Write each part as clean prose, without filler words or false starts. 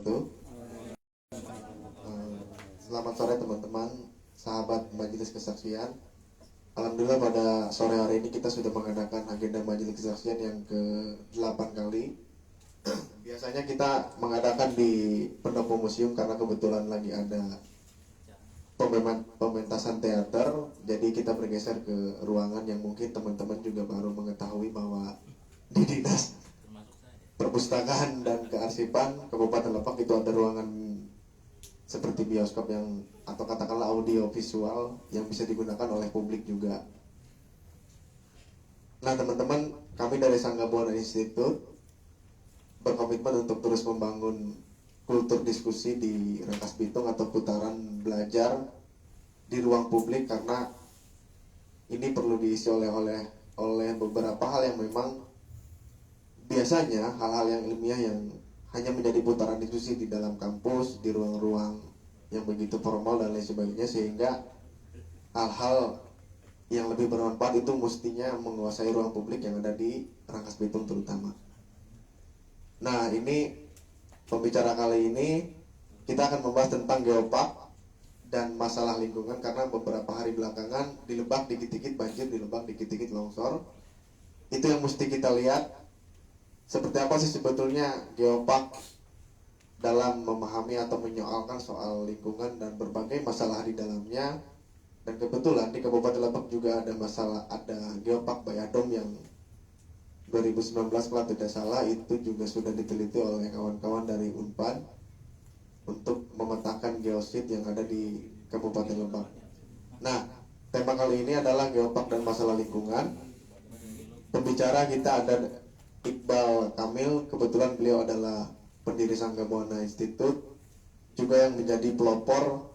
Betul. Selamat sore teman-teman, sahabat Majelis Kesaksian. Alhamdulillah pada sore hari ini kita sudah mengadakan agenda Majelis Kesaksian yang ke-8 kali. Biasanya kita mengadakan di Pendopo Museum karena kebetulan lagi ada pementasan teater. Jadi kita bergeser ke ruangan yang mungkin teman-teman juga baru mengetahui bahwa di Dinas Perpustakaan dan Kearsipan Kabupaten Lebak itu ada ruangan seperti bioskop yang atau katakanlah audio visual yang bisa digunakan oleh publik juga. Nah teman-teman, kami dari Sangga Buana Institute berkomitmen untuk terus membangun kultur diskusi di Rangkas Bitung atau putaran belajar di ruang publik, karena ini perlu diisi oleh beberapa hal yang memang biasanya hal-hal yang ilmiah yang hanya menjadi putaran diskusi di dalam kampus, di ruang-ruang yang begitu formal dan lain sebagainya, sehingga hal-hal yang lebih bermanfaat itu mestinya menguasai ruang publik yang ada di Rangkas Bitung terutama. Nah ini pembicara kali ini kita akan membahas tentang geopark dan masalah lingkungan, karena beberapa hari belakangan di Lebak dikit-dikit banjir, di Lebak dikit-dikit longsor. Itu yang mesti kita lihat. Seperti apa sih sebetulnya geopark dalam memahami atau menyoalkan soal lingkungan dan berbagai masalah di dalamnya. Dan kebetulan di Kabupaten Lebak juga ada geopark Bayadom yang 2019 kalau tidak salah itu juga sudah diteliti oleh kawan-kawan dari Unpad untuk memetakan geosit yang ada di Kabupaten Lebak. Nah, tema kali ini adalah geopark dan masalah lingkungan. Pembicara kita ada Iqbal Kamil, kebetulan beliau adalah pendiri Sangga Buana Institute, juga yang menjadi pelopor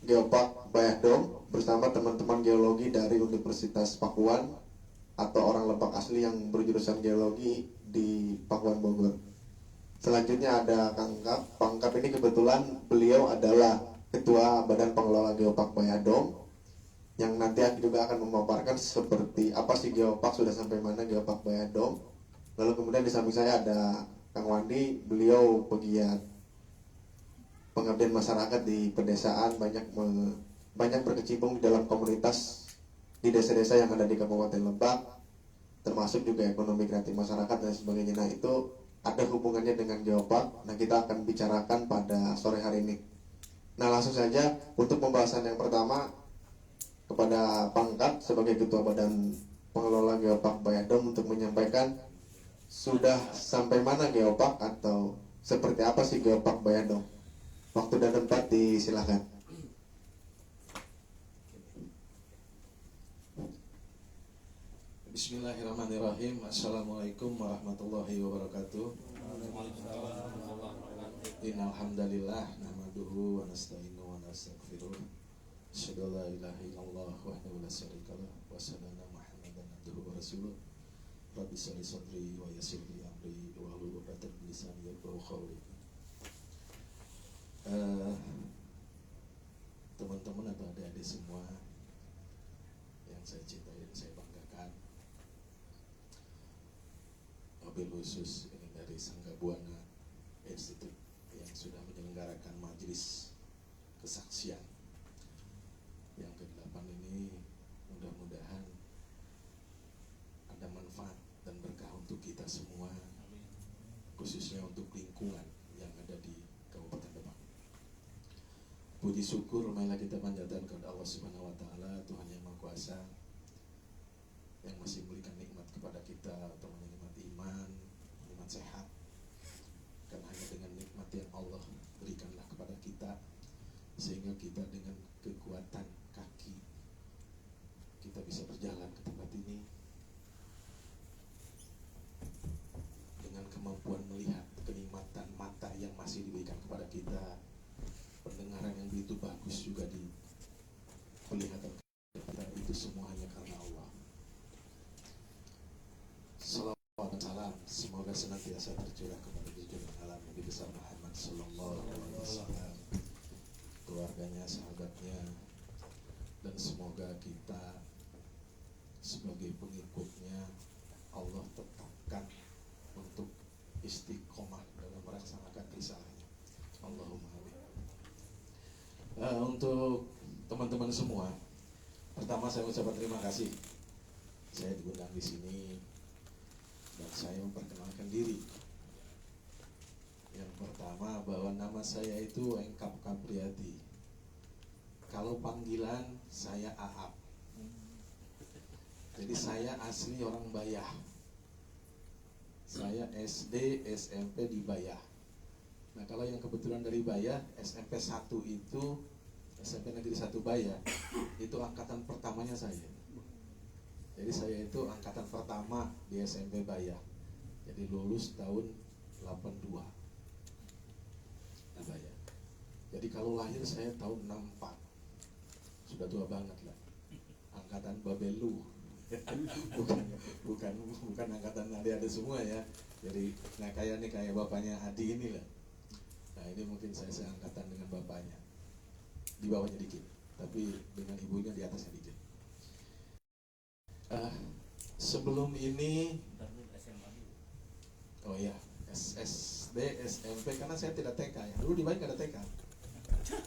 geopark Bayadom bersama teman-teman geologi dari Universitas Pakuan atau orang Lebak asli yang berjurusan geologi di Pakuan Bogor. Selanjutnya ada Kang Kap. Kang Kap ini kebetulan beliau adalah Ketua Badan Pengelola Geopark Bayadom, yang nanti juga akan memaparkan seperti apa sih geopark, sudah sampai mana geopark Bayadom. Lalu kemudian di samping saya ada Kang Wandi, beliau pegiat pengabdian masyarakat di pedesaan, banyak berkecimpung dalam komunitas di desa-desa yang ada di Kabupaten Lebak, termasuk juga ekonomi kreatif masyarakat dan sebagainya. Nah itu ada hubungannya dengan geopark. Nah kita akan bicarakan pada sore hari ini. Nah langsung saja untuk pembahasan yang pertama kepada Pangkat sebagai Ketua Badan Pengelola Geopark Bayadom untuk menyampaikan sudah sampai mana geopark atau seperti apa sih geopark Bayadom. Waktu dan tempat disilakan. Bismillahirrahmanirrahim. Assalamualaikum warahmatullahi wabarakatuh. Innalhamdalillah nahmaduhu wa nasta'inu wa nastaghfiruh. Asyhadu an la ilaha illallah wahdahu la syarikalah wa asyhadu anna Muhammadan abduhu wa rasuluh. Rabbi shrah li sadri wa yassir li amri wahlul 'uqdatam min lisani yafqahu qawli. Teman-teman atau adik-adik semua yang saya cintai dan saya banggakan, mobil khusus ini dari Sangga Buana Institute yang sudah menyelenggarakan majelis kesaksian yang ke-8 ini, mudah-mudahan ada manfaat dan berkah untuk kita semua, khususnya untuk lingkungan yang ada di Kabupaten Lebak. Puji syukur marilah kita panjatkan kepada Allah Subhanahu wa taala, Tuhan yang Maha Kuasa, yang masih memberikan nikmat kepada kita, terutama nikmat iman, nikmat sehat. Karena hanya dengan nikmat yang Allah berikanlah kepada kita, sehingga kita dengan kekuatan kaki kita bisa berjalan ke tempat ini, dengan kemampuan melihat, kenikmatan mata yang masih diberikan kepada kita, pendengaran yang begitu bagus juga diperlihatkan kita. Itu semua hanya karena Allah. Salawat dan salam semoga senantiasa tercurah kepada junjungan alam Nabi besar Muhammad sallallahu alaihi wasallam, keluarganya, sahabatnya, dan semoga kita sebagai pengikutnya Allah tetapkan untuk istiqomah dalam melaksanakan risalah untuk teman-teman semua, pertama saya ucapkan terima kasih. Saya diundang di sini dan saya memperkenalkan diri. Yang pertama bahwa nama saya itu Engkap Kapriyadi. Kalau panggilan saya Aap. Jadi saya asli orang Bayah. Saya SD, SMP di Bayah. Nah kalau yang kebetulan dari Bayah, SMP 1 itu, SMP Negeri 1 Bayah, itu angkatan pertamanya saya. Jadi saya itu angkatan pertama di SMP Bayah. Jadi lulus tahun 82. Nah Bayah. Jadi kalau lahir saya tahun 64. Sudah tua banget lah. Angkatan Babelu. bukan angkatan adik-adik semua ya. Jadi nggak kayak bapaknya Adi ini lah. Nah ini mungkin saya seangkatan dengan bapaknya, di bawahnya dikit, tapi dengan ibunya di atasnya dikit. Sebelum ini, oh ya, SD, SMP, karena saya tidak TK ya. Dulu di Bayi nggak ada TK.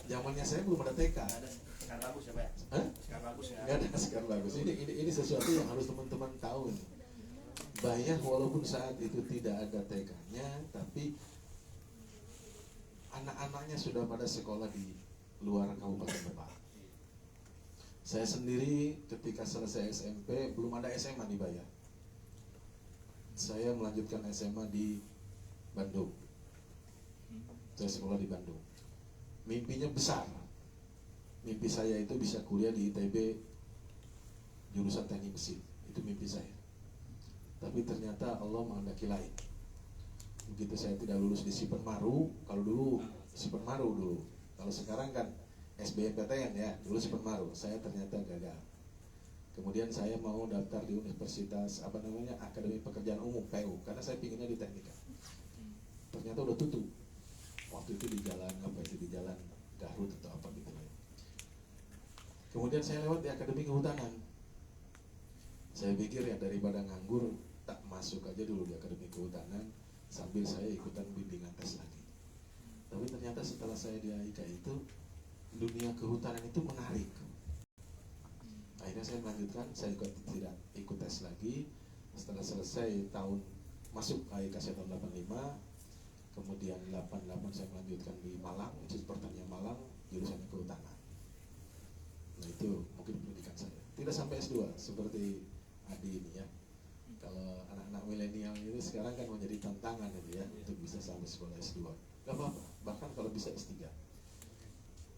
Zamannya saya belum ada TK. Sekar bagus ya Pak ya? Hah? Sekar bagus ya? Nggak ada sekar bagus. Ini sesuatu yang harus teman-teman tahu. Bayah walaupun saat itu tidak ada TK-nya, tapi anak-anaknya sudah pada sekolah di luar Kabupaten Lebak. Saya sendiri ketika selesai SMP belum ada SMA di Bayah. Saya melanjutkan SMA di Bandung. Saya sekolah di Bandung. Mimpinya besar. Mimpi saya itu bisa kuliah di ITB jurusan teknik mesin. Itu mimpi saya. Tapi ternyata Allah menghendaki lain. Begitu saya tidak lulus di Sipermaru, kalau dulu Sipermaru dulu, kalau sekarang kan SBMPTN ya, dulu Sipermaru, saya ternyata gagal. Kemudian saya mau daftar di Universitas Akademi Pekerjaan Umum PU, karena saya pinginnya di teknika. Ternyata udah tutup. Waktu itu di jalan di jalan Garut atau apa gitu ya. Kemudian saya lewat di Akademi Kehutanan. Saya pikir ya daripada nganggur, tak masuk aja dulu di Akademi Kehutanan sambil saya ikutan bimbingan tes lagi. Tapi ternyata setelah saya di AIK itu, dunia kehutanan itu menarik. Akhirnya saya melanjutkan, saya tidak ikut tes lagi. Setelah selesai tahun masuk AIK saya tahun 85, kemudian 88 saya melanjutkan di Malang, Institut Pertanian Malang, jurusannya kehutanan. Nah itu mungkin pendidikan saya. Tidak sampai S2 seperti Adi ini ya. Kalau anak-anak milenial itu sekarang kan menjadi tantangan itu ya, untuk bisa sampai sekolah S2. Gak apa-apa, bahkan kalau bisa S3.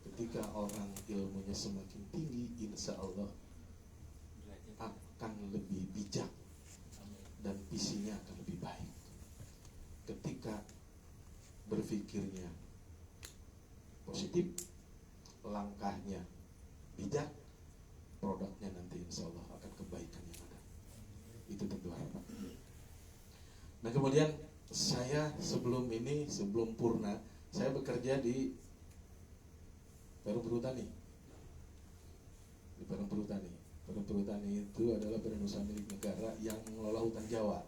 Ketika orang ilmunya semakin tinggi, insya Allah akan lebih bijak dan visinya akan lebih baik. Ketika berpikirnya positif, langkahnya bijak, produknya nanti insya Allah akan kebaikan yang ada. Itu tentu harapan. Nah kemudian saya sebelum purna, saya bekerja di Perum Perhutani. Di Perum Perhutani. Perum Perhutani itu adalah badan usaha milik negara yang mengelola hutan Jawa.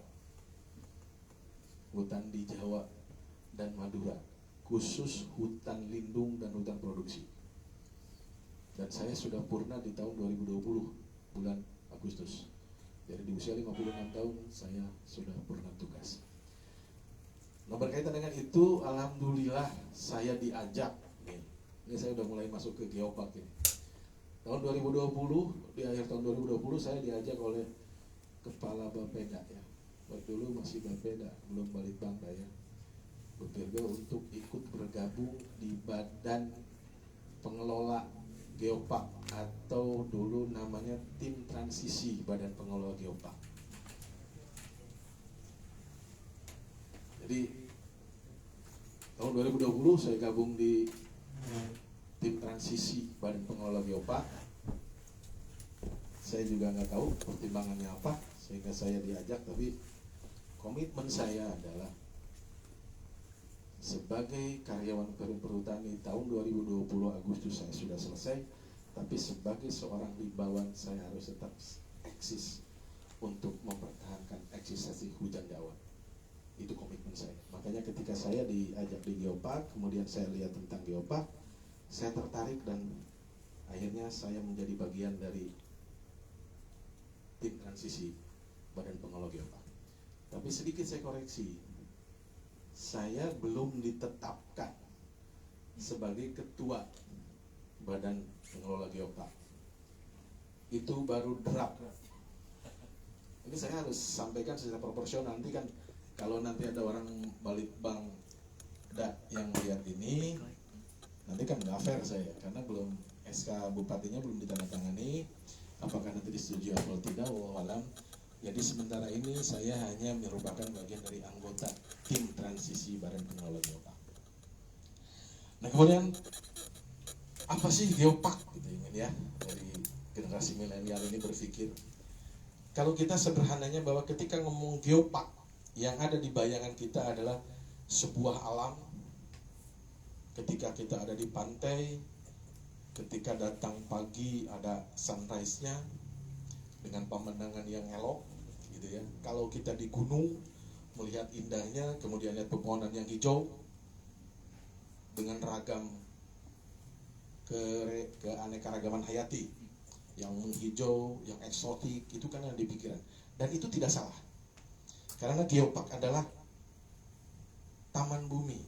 Hutan di Jawa dan Madura, khusus hutan lindung dan hutan produksi. Dan saya sudah purna di tahun 2020 bulan Agustus. Jadi di usia 56 tahun saya sudah purna tugas. Nah berkaitan dengan itu, alhamdulillah saya diajak nih. Ini saya udah mulai masuk ke geopark ini. Tahun 2020, di akhir tahun 2020 saya diajak oleh Kepala Bapeda ya. Waktu dulu masih Bapeda, belum Balitbangda ya. Bekerja untuk ikut bergabung di badan pengelola Geopark atau dulu namanya tim transisi badan pengelola Geopark. Jadi tahun 2020 saya gabung di tim transisi badan pengelola Geopark. Saya juga nggak tahu pertimbangannya apa sehingga saya diajak, tapi komitmen saya adalah sebagai karyawan Perum Perhutani tahun 2020 Agustus saya sudah selesai, tapi sebagai seorang ribawan saya harus tetap eksis untuk mempertahankan eksistensi hujan Jawa. Itu komitmen saya. Makanya ketika saya diajak di Geopark, kemudian saya lihat tentang Geopark, saya tertarik dan Akhirnya saya menjadi bagian dari tim transisi Badan Pengelola Geopark. Tapi sedikit saya koreksi, saya belum ditetapkan sebagai ketua Badan Pengelola Geopark. Itu baru draft. Ini saya harus sampaikan secara proporsional. Nanti kan kalau nanti ada orang Balitbang yang lihat ini, nanti kan nggak fair saya, karena belum SK Bupatinya belum ditandatangani. Apakah nanti disetujui atau tidak, wallahu alam. Jadi sementara ini saya hanya merupakan bagian dari anggota tim transisi Badan Pengelola Geopark. Nah kemudian apa sih geopark gitu ya, dari generasi milenial ini berpikir. Kalau kita sederhananya bahwa ketika ngomong geopark, yang ada di bayangan kita adalah sebuah alam. Ketika kita ada di pantai, ketika datang pagi ada sunrise-nya dengan pemandangan yang elok gitu ya. Kalau kita di gunung melihat indahnya, kemudian lihat pepohonan yang hijau dengan ragam keanekaragaman hayati yang menghijau, yang eksotik, itu kan yang dipikiran. Dan itu tidak salah, karena geopark adalah taman bumi.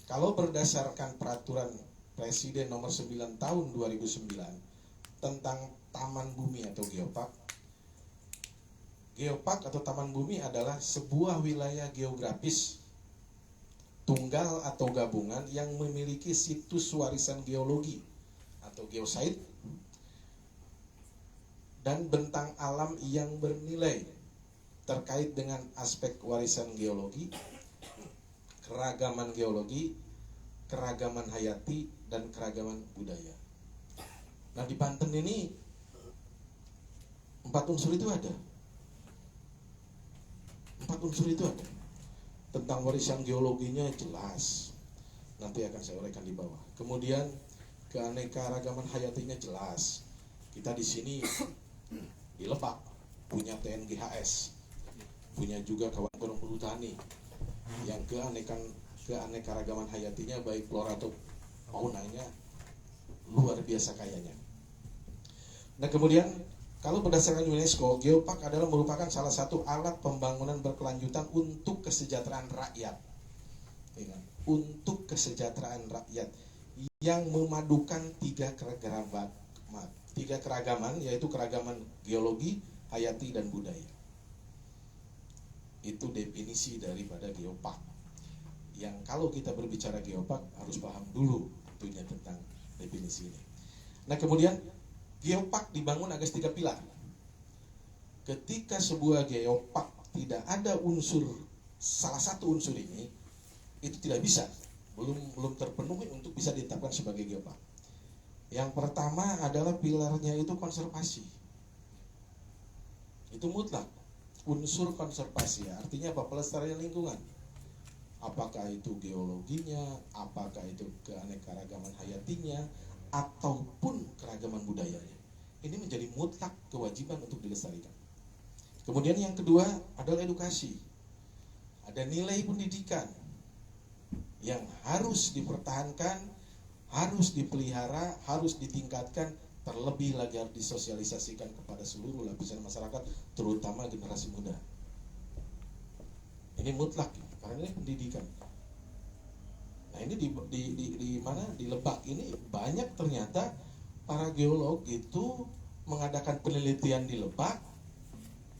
Kalau berdasarkan peraturan Presiden nomor 9 tahun 2009 tentang taman bumi atau geopark, geopark atau taman bumi adalah sebuah wilayah geografis tunggal atau gabungan yang memiliki situs warisan geologi atau geosite dan bentang alam yang bernilai terkait dengan aspek warisan geologi, keragaman geologi, keragaman hayati, dan keragaman budaya. Nah di Banten ini 4 unsur itu ada. 4 unsur itu ada. Tentang warisan geologinya jelas, nanti akan saya uraikan di bawah. Kemudian keanekaragaman hayatinya jelas. Kita di sini di Lebak punya TNGHS, punya juga kawan gunung perhutani yang keanekaragaman hayatinya baik flora atau faunanya luar biasa kayanya. Nah kemudian kalau berdasarkan UNESCO, geopark adalah merupakan salah satu alat pembangunan berkelanjutan untuk kesejahteraan rakyat. Untuk kesejahteraan rakyat yang memadukan tiga keragaman, yaitu keragaman geologi, hayati, dan budaya. Itu definisi daripada geopark. Yang kalau kita berbicara geopark harus paham dulu tentunya tentang definisi ini. Nah kemudian geopark dibangun atas 3 pilar. Ketika sebuah geopark tidak ada salah satu unsur ini, itu tidak bisa, belum terpenuhi untuk bisa ditetapkan sebagai geopark. Yang pertama adalah pilarnya itu konservasi. Itu mutlak, unsur konservasi, artinya apa? Pelestarian lingkungan. Apakah itu geologinya, apakah itu keanekaragaman hayatinya, ataupun keragaman budayanya. Ini menjadi mutlak kewajiban untuk dilestarikan. Kemudian yang kedua adalah edukasi. Ada nilai pendidikan yang harus dipertahankan, harus dipelihara, harus ditingkatkan, terlebih lagi harus disosialisasikan kepada seluruh lapisan masyarakat, terutama generasi muda. Ini mutlak, karena ini pendidikan. Nah ini di mana di Lebak ini banyak ternyata para geolog itu mengadakan penelitian di Lebak,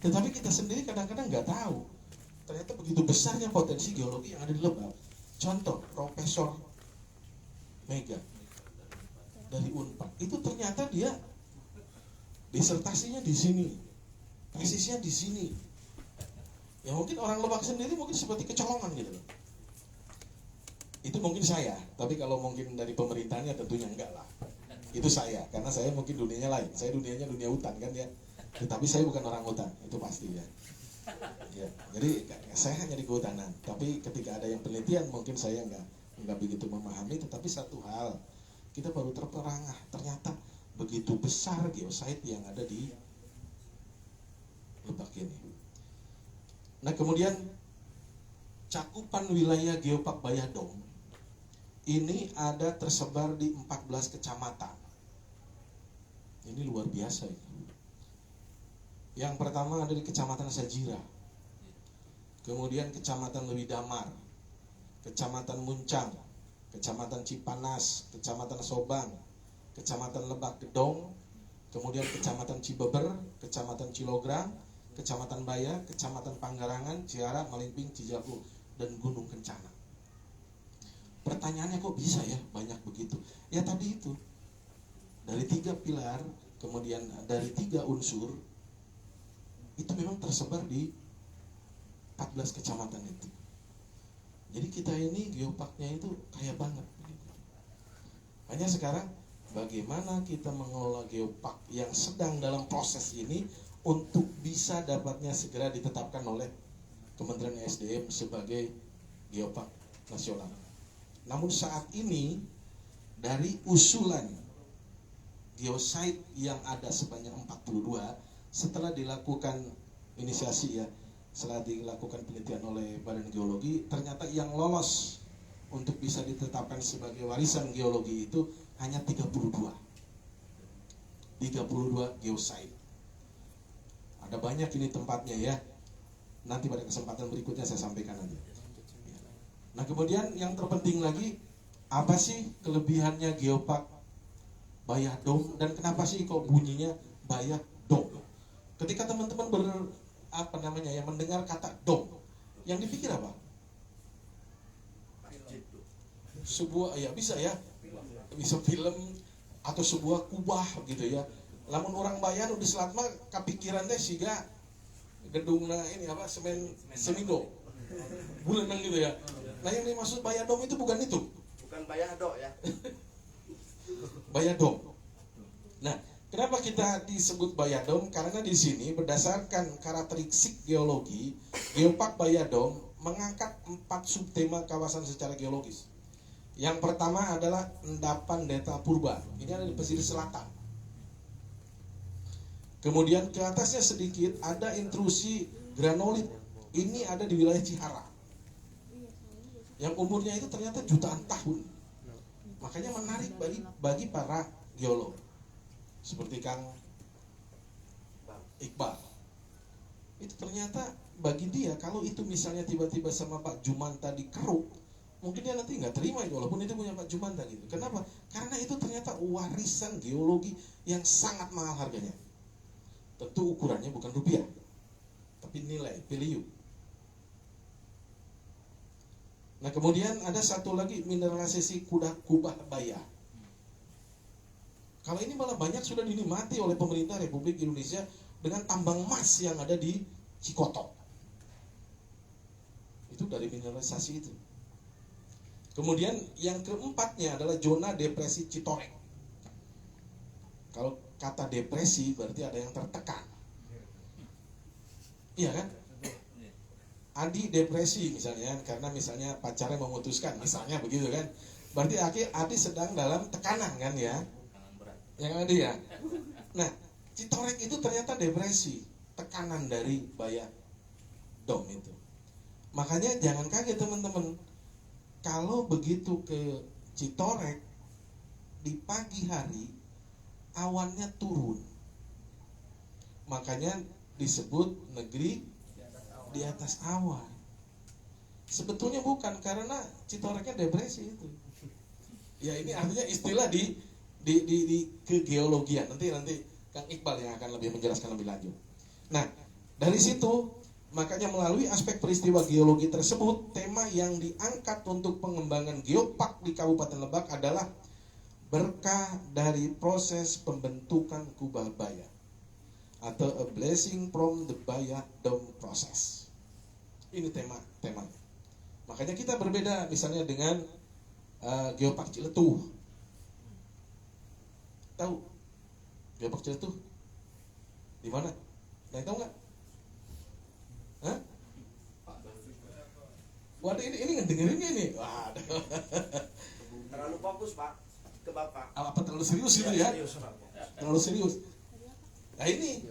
tetapi kita sendiri kadang-kadang nggak tahu ternyata begitu besarnya potensi geologi yang ada di Lebak. Contoh Profesor Mega dari Unpad itu ternyata dia disertasinya di sini, tesisnya di sini. Ya mungkin orang Lebak sendiri mungkin seperti kecolongan gitu loh. Itu mungkin saya, tapi kalau mungkin dari pemerintahnya tentunya enggak lah. Itu saya, karena saya mungkin dunianya lain. Saya dunianya dunia hutan kan ya. Tetapi saya bukan orang hutan, itu pasti ya. Ya, jadi saya hanya di kehutanan. Tapi ketika ada yang penelitian mungkin saya enggak begitu memahami. Tetapi satu hal, kita baru terperangah. Ternyata begitu besar geosite yang ada di Lebak ini. Nah kemudian cakupan wilayah geopark Bayadong ini ada tersebar di 14 kecamatan. Ini luar biasa ini. Yang pertama ada di Kecamatan Sajira, kemudian Kecamatan Lewi Damar, Kecamatan Muncang, Kecamatan Cipanas, Kecamatan Sobang, Kecamatan Lebak Gedong, kemudian Kecamatan Cibeber, Kecamatan Cilograng, Kecamatan Baya, Kecamatan Panggarangan, Ciara, Malingping, Cijago, dan Gunung Kencana. Pertanyaannya kok bisa ya banyak begitu? Ya tadi itu, dari 3 pilar, kemudian dari 3 unsur, itu memang tersebar di 14 kecamatan itu. Jadi kita ini geoparknya itu kaya banget begitu. Hanya sekarang bagaimana kita mengelola geopark yang sedang dalam proses ini untuk bisa dapatnya segera ditetapkan oleh Kementerian SDM sebagai geopark nasional. Namun saat ini dari usulan geosite yang ada sebanyak 42, setelah dilakukan inisiasi ya, setelah dilakukan penelitian oleh Badan Geologi, ternyata yang lolos untuk bisa ditetapkan sebagai warisan geologi itu hanya 32 geosite. Ada banyak ini tempatnya ya, nanti pada kesempatan berikutnya saya sampaikan nanti. Nah kemudian yang terpenting lagi, apa sih kelebihannya geopark Bayah-Dom, dan kenapa sih kok bunyinya Bayah-Dom? Ketika teman-teman mendengar kata dom, yang dipikir apa? Sebuah, ya bisa ya, bisa film atau sebuah kubah gitu ya. Lamun orang Bayan udah selat mah kepikiran teh siga gedungna ini apa, semindo bulan gitu ya. Nah yang dimaksud Bayah-Dom itu bukan itu. Bukan Bayah-Do ya. Bayah-Dom. Nah, kenapa kita disebut Bayah-Dom? Karena di sini berdasarkan karakteristik geologi, geopark Bayah-Dom mengangkat 4 subtema kawasan secara geologis. Yang pertama adalah endapan Deta Purba. Ini ada di pesisir selatan. Kemudian ke atasnya sedikit ada intrusi granolit. Ini ada di wilayah Cihara. Yang umurnya itu ternyata jutaan tahun. Makanya menarik bagi para geolog. Seperti Kang Iqbal. Itu ternyata bagi dia, kalau itu misalnya tiba-tiba sama Pak Juman tadi keruk, mungkin dia nanti nggak terima itu, walaupun itu punya Pak Juman tadi. Kenapa? Karena itu ternyata warisan geologi yang sangat mahal harganya. Tentu ukurannya bukan rupiah, tapi nilai, value. Nah kemudian ada satu lagi mineralisasi Kubah Bayah. Kalau ini malah banyak sudah dinikmati oleh pemerintah Republik Indonesia dengan tambang emas yang ada di Cikoto. Itu dari mineralisasi itu. Kemudian yang keempatnya adalah zona depresi Citorek. Kalau kata depresi berarti ada yang tertekan. Iya kan? Adi depresi misalnya, karena misalnya pacarnya memutuskan, misalnya begitu kan. Berarti Adi sedang dalam tekanan kan ya. Yang ada ya. Nah, Citorek itu ternyata depresi, tekanan dari Bayah-Dom itu. Makanya jangan kaget teman-teman. Kalau begitu ke Citorek di pagi hari awannya turun. Makanya disebut negeri di atas awan. Sebetulnya bukan, karena Citoreknya depresi itu. Ya ini artinya istilah di kegeologian. Nanti Kang Iqbal yang akan lebih menjelaskan lebih lanjut. Nah, dari situ makanya melalui aspek peristiwa geologi tersebut, tema yang diangkat untuk pengembangan geopark di Kabupaten Lebak adalah berkah dari proses pembentukan kubah Bayah atau a blessing from the Bayah-Dom process. Ini temanya. Makanya kita berbeda misalnya dengan geopark Ciletuh. Tahu geopark Ciletuh di mana? Nah, tahu nggak? Hah? Waduh, ini ngedengerinnya ini. Waduh. Terlalu fokus Pak ke Bapak. Apa terlalu serius gitu ya? Serius, Pak. Terlalu serius. Nah ini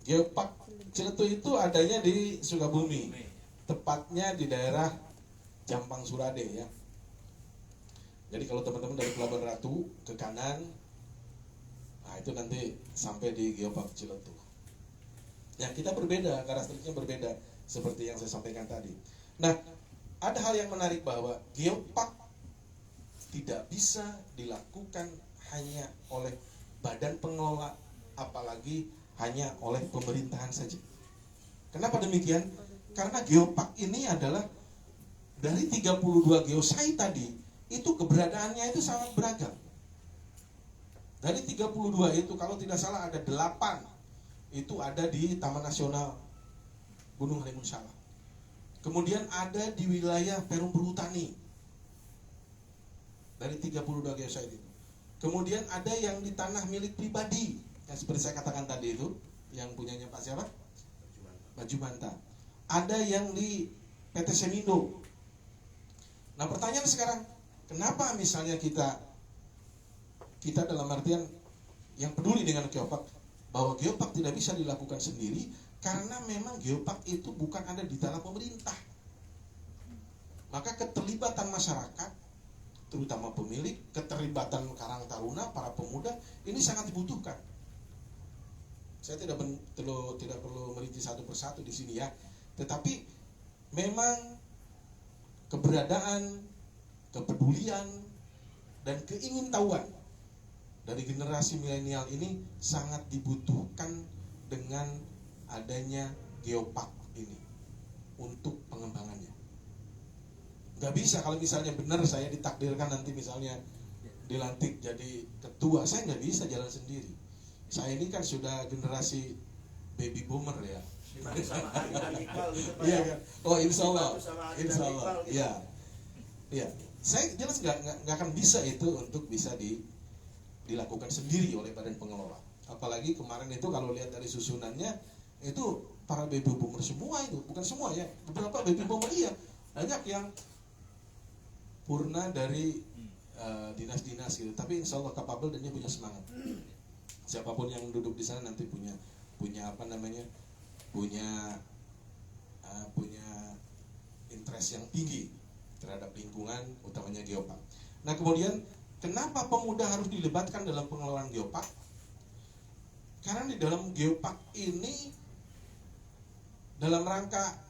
geopark Ciletuh itu adanya di Sukabumi, tepatnya di daerah Jampang Surade ya. Jadi kalau teman-teman dari Pelabuhan Ratu ke kanan, nah itu nanti sampai di Geopark Ciletuh. Ya, kita berbeda, karakteristiknya berbeda seperti yang saya sampaikan tadi. Nah, ada hal yang menarik bahwa Geopark tidak bisa dilakukan hanya oleh badan pengelola, apalagi hanya oleh pemerintahan saja. Kenapa demikian? Karena Geopark ini adalah dari 32 geosite tadi, itu keberadaannya itu sangat beragam. Dari 32 itu kalau tidak salah ada 8 itu ada di Taman Nasional Gunung Halimun Salak. Kemudian ada di wilayah Perum Perhutani. Dari 32 geosite itu. Kemudian ada yang di tanah milik pribadi, yang seperti saya katakan tadi itu, yang punyanya Pak siapa? Baju Manta. Ada yang di PT Semindo. Nah, pertanyaan sekarang, kenapa misalnya kita dalam artian yang peduli dengan Geopark, bahwa Geopark tidak bisa dilakukan sendiri karena memang Geopark itu bukan ada di tanah pemerintah. Maka keterlibatan masyarakat, terutama pemilik, keterlibatan Karang Taruna, para pemuda, ini sangat dibutuhkan. Saya tidak perlu merinci satu persatu di sini ya, tetapi memang keberadaan, kepedulian, dan keingintahuan dari generasi milenial ini sangat dibutuhkan dengan adanya Geopark ini untuk pengembangannya. Gak bisa kalau misalnya benar saya ditakdirkan nanti misalnya dilantik jadi ketua, saya nggak bisa jalan sendiri. Saya ini kan sudah generasi baby boomer ya. Sama Iqbal gitu Pak. Iya kan? Oh insya Allah, Insya Allah. Iya, iya. Saya jelas nggak akan bisa itu untuk bisa dilakukan sendiri oleh badan pengelola. Apalagi kemarin itu kalau lihat dari susunannya itu para baby boomer semua itu, bukan semua ya, beberapa baby boomer iya, banyak yang purna dari dinas-dinas gitu. Tapi insya Allah capable dan dia punya semangat. Siapapun yang duduk di sana nanti punya apa namanya, punya interest yang tinggi terhadap lingkungan, utamanya Geopark. Nah kemudian kenapa pemuda harus dilibatkan dalam pengelolaan Geopark? Karena di dalam Geopark ini dalam rangka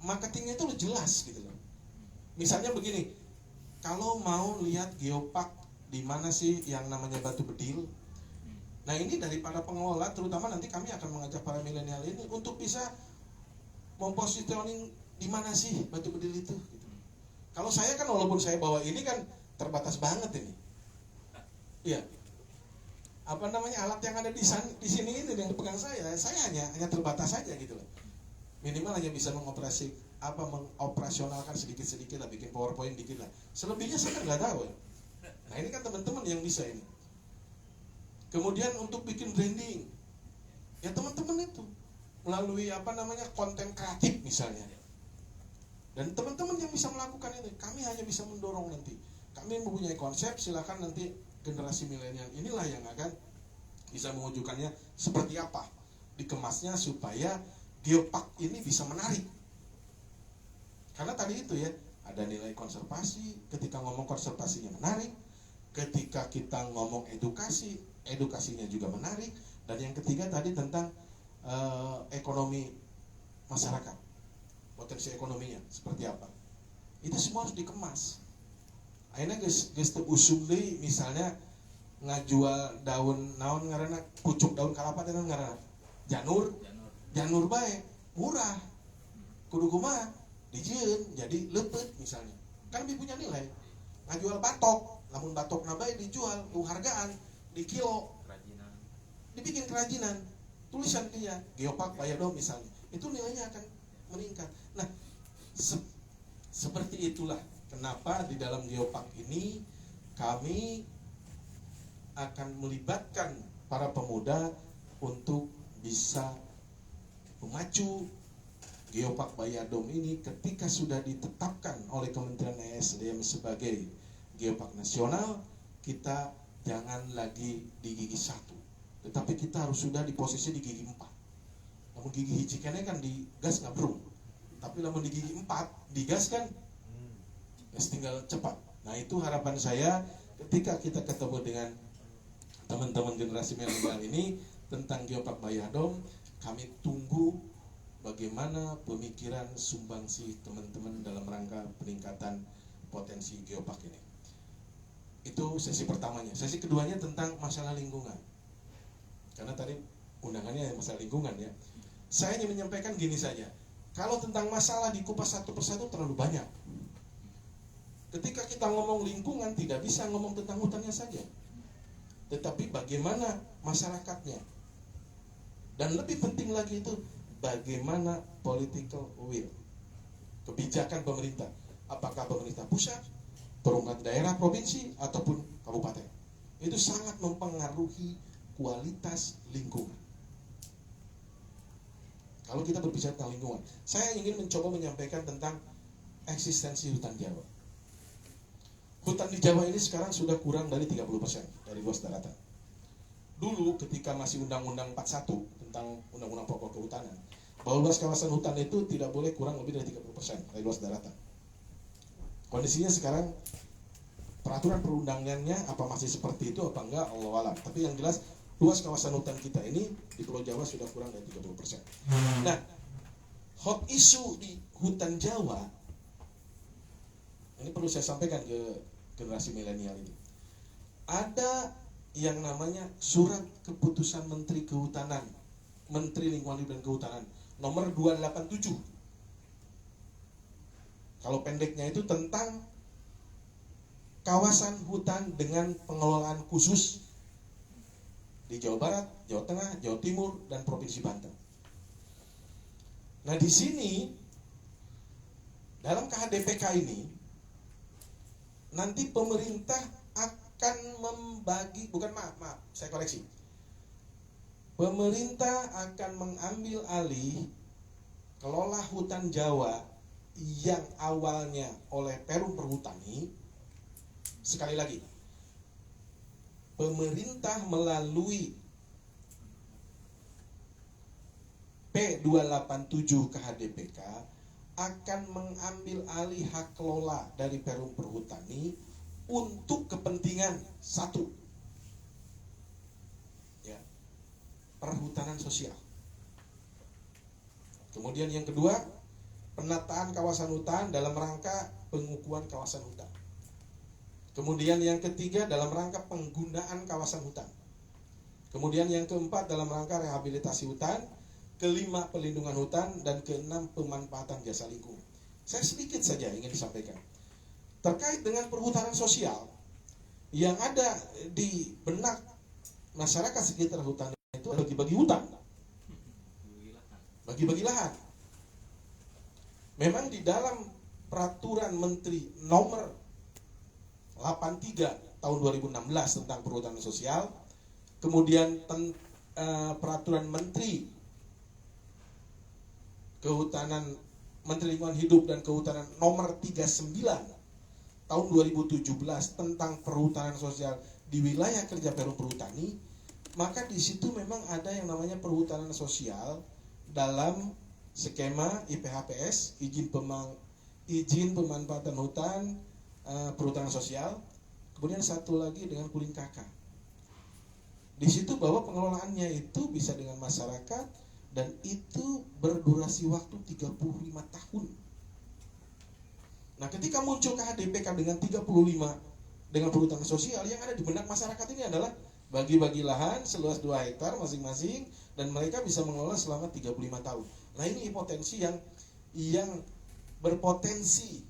marketingnya itu udah jelas gitu loh. Misalnya begini, kalau mau lihat Geopark di mana sih yang namanya Batu Bedil, nah ini dari para pengelola, terutama nanti kami akan mengajak para milenial ini untuk bisa mempositioning di mana sih Batu Bedil itu. Gitu. Kalau saya kan walaupun saya bawa ini kan terbatas banget ini. Iya. Apa namanya alat yang ada di sini ini yang dipegang saya hanya terbatas saja gitu loh. Minimal hanya bisa mengoperasionalkan sedikit-sedikit lah, bikin PowerPoint dikit lah. Selebihnya saya kan nggak tahu. Nah ini kan teman-teman yang bisa ini. Kemudian untuk bikin branding, ya teman-teman itu melalui apa namanya konten kreatif misalnya. Dan teman-teman yang bisa melakukan ini, kami hanya bisa mendorong nanti. Kami mempunyai konsep, silakan nanti generasi milenial inilah yang akan bisa mewujudkannya seperti apa, dikemasnya supaya Geopark ini bisa menarik. Karena tadi itu ya, ada nilai konservasi, ketika ngomong konservasinya menarik, ketika kita ngomong edukasi, edukasinya juga menarik, dan yang ketiga tadi tentang ekonomi masyarakat, potensi ekonominya seperti apa, itu semua harus dikemas. Akhirnya guys usung deh misalnya ngajual daun naon ngaranna pucuk daun kalapa dan ngaranna janur bae murah kudu kumaha dijieun jadi leupet misalnya kan lebih punya nilai. Ngajual batok lamun batok nabai dijual hargaan di kilo dibikin kerajinan tulisan dia Geopark Bayado misalnya itu nilainya akan meningkat. Nah seperti itulah kenapa di dalam Geopark ini kami akan melibatkan para pemuda untuk bisa memacu Geopark Bayadom ini ketika sudah ditetapkan oleh Kementerian ESDM sebagai Geopark Nasional. Kita jangan lagi di gigi 1, tetapi kita harus sudah di posisi di gigi 4. Namun gigi hiji kene kan di gas ngabrung, tapi namun di gigi 4 digas kan tinggal cepat. Nah itu harapan saya ketika kita ketemu dengan teman-teman generasi milenial ini tentang Geopark Bayadom. Kami tunggu bagaimana pemikiran sumbangsi teman-teman dalam rangka peningkatan potensi geopark ini. Itu sesi pertamanya. Sesi keduanya tentang masalah lingkungan. Karena tadi undangannya masalah lingkungan ya. Saya ingin menyampaikan gini saja. Kalau tentang masalah dikupas satu persatu terlalu banyak. Ketika kita ngomong lingkungan tidak bisa ngomong tentang hutannya saja. Tetapi bagaimana masyarakatnya. Dan lebih penting lagi itu bagaimana political will. Kebijakan pemerintah. Apakah pemerintah pusat, perangkat daerah, provinsi, ataupun kabupaten. Itu sangat mempengaruhi kualitas lingkungan. Kalau kita berbicara tentang lingkungan, saya ingin mencoba menyampaikan tentang eksistensi hutan Jawa. Hutan di Jawa ini sekarang sudah kurang dari 30% dari luas daratan. Dulu ketika masih Undang-Undang 41 tentang Undang-Undang Pokok Kehutanan, bahwa luas kawasan hutan itu tidak boleh kurang lebih dari 30% dari luas daratan. Kondisinya sekarang peraturan perundangannya apa masih seperti itu apa enggak, Allahu a'lam. Tapi yang jelas luas kawasan hutan kita ini di Pulau Jawa sudah kurang dari 30%. Nah, hot issue di hutan Jawa ini perlu saya sampaikan ke generasi milenial ini. Ada yang namanya surat keputusan Menteri Kehutanan, Menteri Lingkungan Hidup dan Kehutanan nomor 287. Kalau pendeknya itu tentang kawasan hutan dengan pengelolaan khusus di Jawa Barat, Jawa Tengah, Jawa Timur, dan Provinsi Banten. Nah di sini dalam KHDPK ini nanti pemerintah akan membagi, saya koreksi. Pemerintah akan mengambil alih kelola hutan Jawa yang awalnya oleh Perum Perhutani. Sekali lagi, pemerintah melalui P287 KHDPK akan mengambil alih hak kelola dari Perum Perhutani untuk kepentingan satu, ya, perhutanan sosial. Kemudian yang kedua, penataan kawasan hutan dalam rangka pengukuhan kawasan hutan. Kemudian yang ketiga dalam rangka penggunaan kawasan hutan. Kemudian yang keempat dalam rangka rehabilitasi hutan. Kelima pelindungan hutan. Dan keenam pemanfaatan jasa lingkungan. Saya sedikit saja ingin disampaikan. Terkait dengan perhutanan sosial yang ada di benak masyarakat sekitar hutan itu bagi-bagi hutan. Bagi-bagi lahan. Memang di dalam peraturan Menteri nomor 83 tahun 2016 tentang perhutanan sosial, kemudian peraturan Menteri Kehutanan, Menteri Lingkungan Hidup dan Kehutanan nomor 39 tahun 2017 tentang perhutanan sosial di wilayah kerja Perum Perhutani, maka di situ memang ada yang namanya perhutanan sosial dalam skema IPHPS, izin pemanfaatan hutan, perhutanan sosial. Kemudian satu lagi dengan Kulin KK. Di situ bahwa pengelolaannya itu bisa dengan masyarakat dan itu berdurasi waktu 35 tahun. Nah, ketika muncul KHDPK dengan 35 dengan perhutanan sosial, yang ada di benak masyarakat ini adalah bagi-bagi lahan seluas 2 hektar masing-masing dan mereka bisa mengelola selama 35 tahun. Nah, ini potensi yang berpotensi.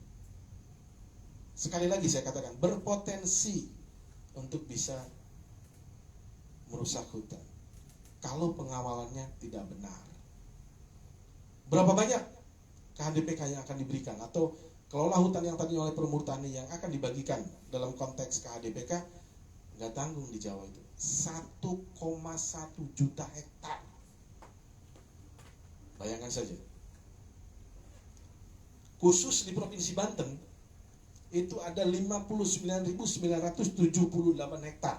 Sekali lagi saya katakan, berpotensi untuk bisa merusak hutan kalau pengawalannya tidak benar. Berapa banyak KHDPK yang akan diberikan atau kelola hutan yang tadi oleh Perum Perhutani yang akan dibagikan dalam konteks KHDPK, nggak tanggung di Jawa itu 1,1 juta hektar. Bayangkan saja. Khusus di Provinsi Banten itu ada 59.978 hektar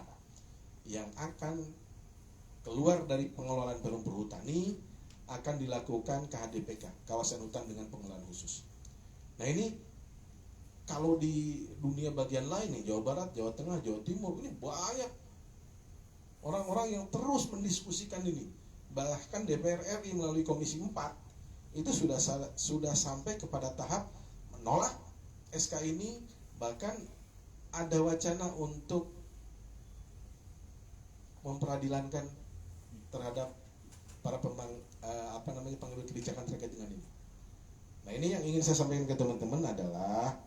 yang akan keluar dari pengelolaan Perum Perhutani, akan dilakukan KHDPK, kawasan hutan dengan pengelolaan khusus. Nah ini kalau di dunia bagian lain nih, Jawa Barat, Jawa Tengah, Jawa Timur, ini banyak orang-orang yang terus mendiskusikan ini. Bahkan DPR RI melalui Komisi 4 itu sudah sampai kepada tahap menolak SK ini, bahkan ada wacana untuk memperadilankan terhadap para pengambil kebijakan terkait dengan ini. Nah, ini yang ingin saya sampaikan ke teman-teman adalah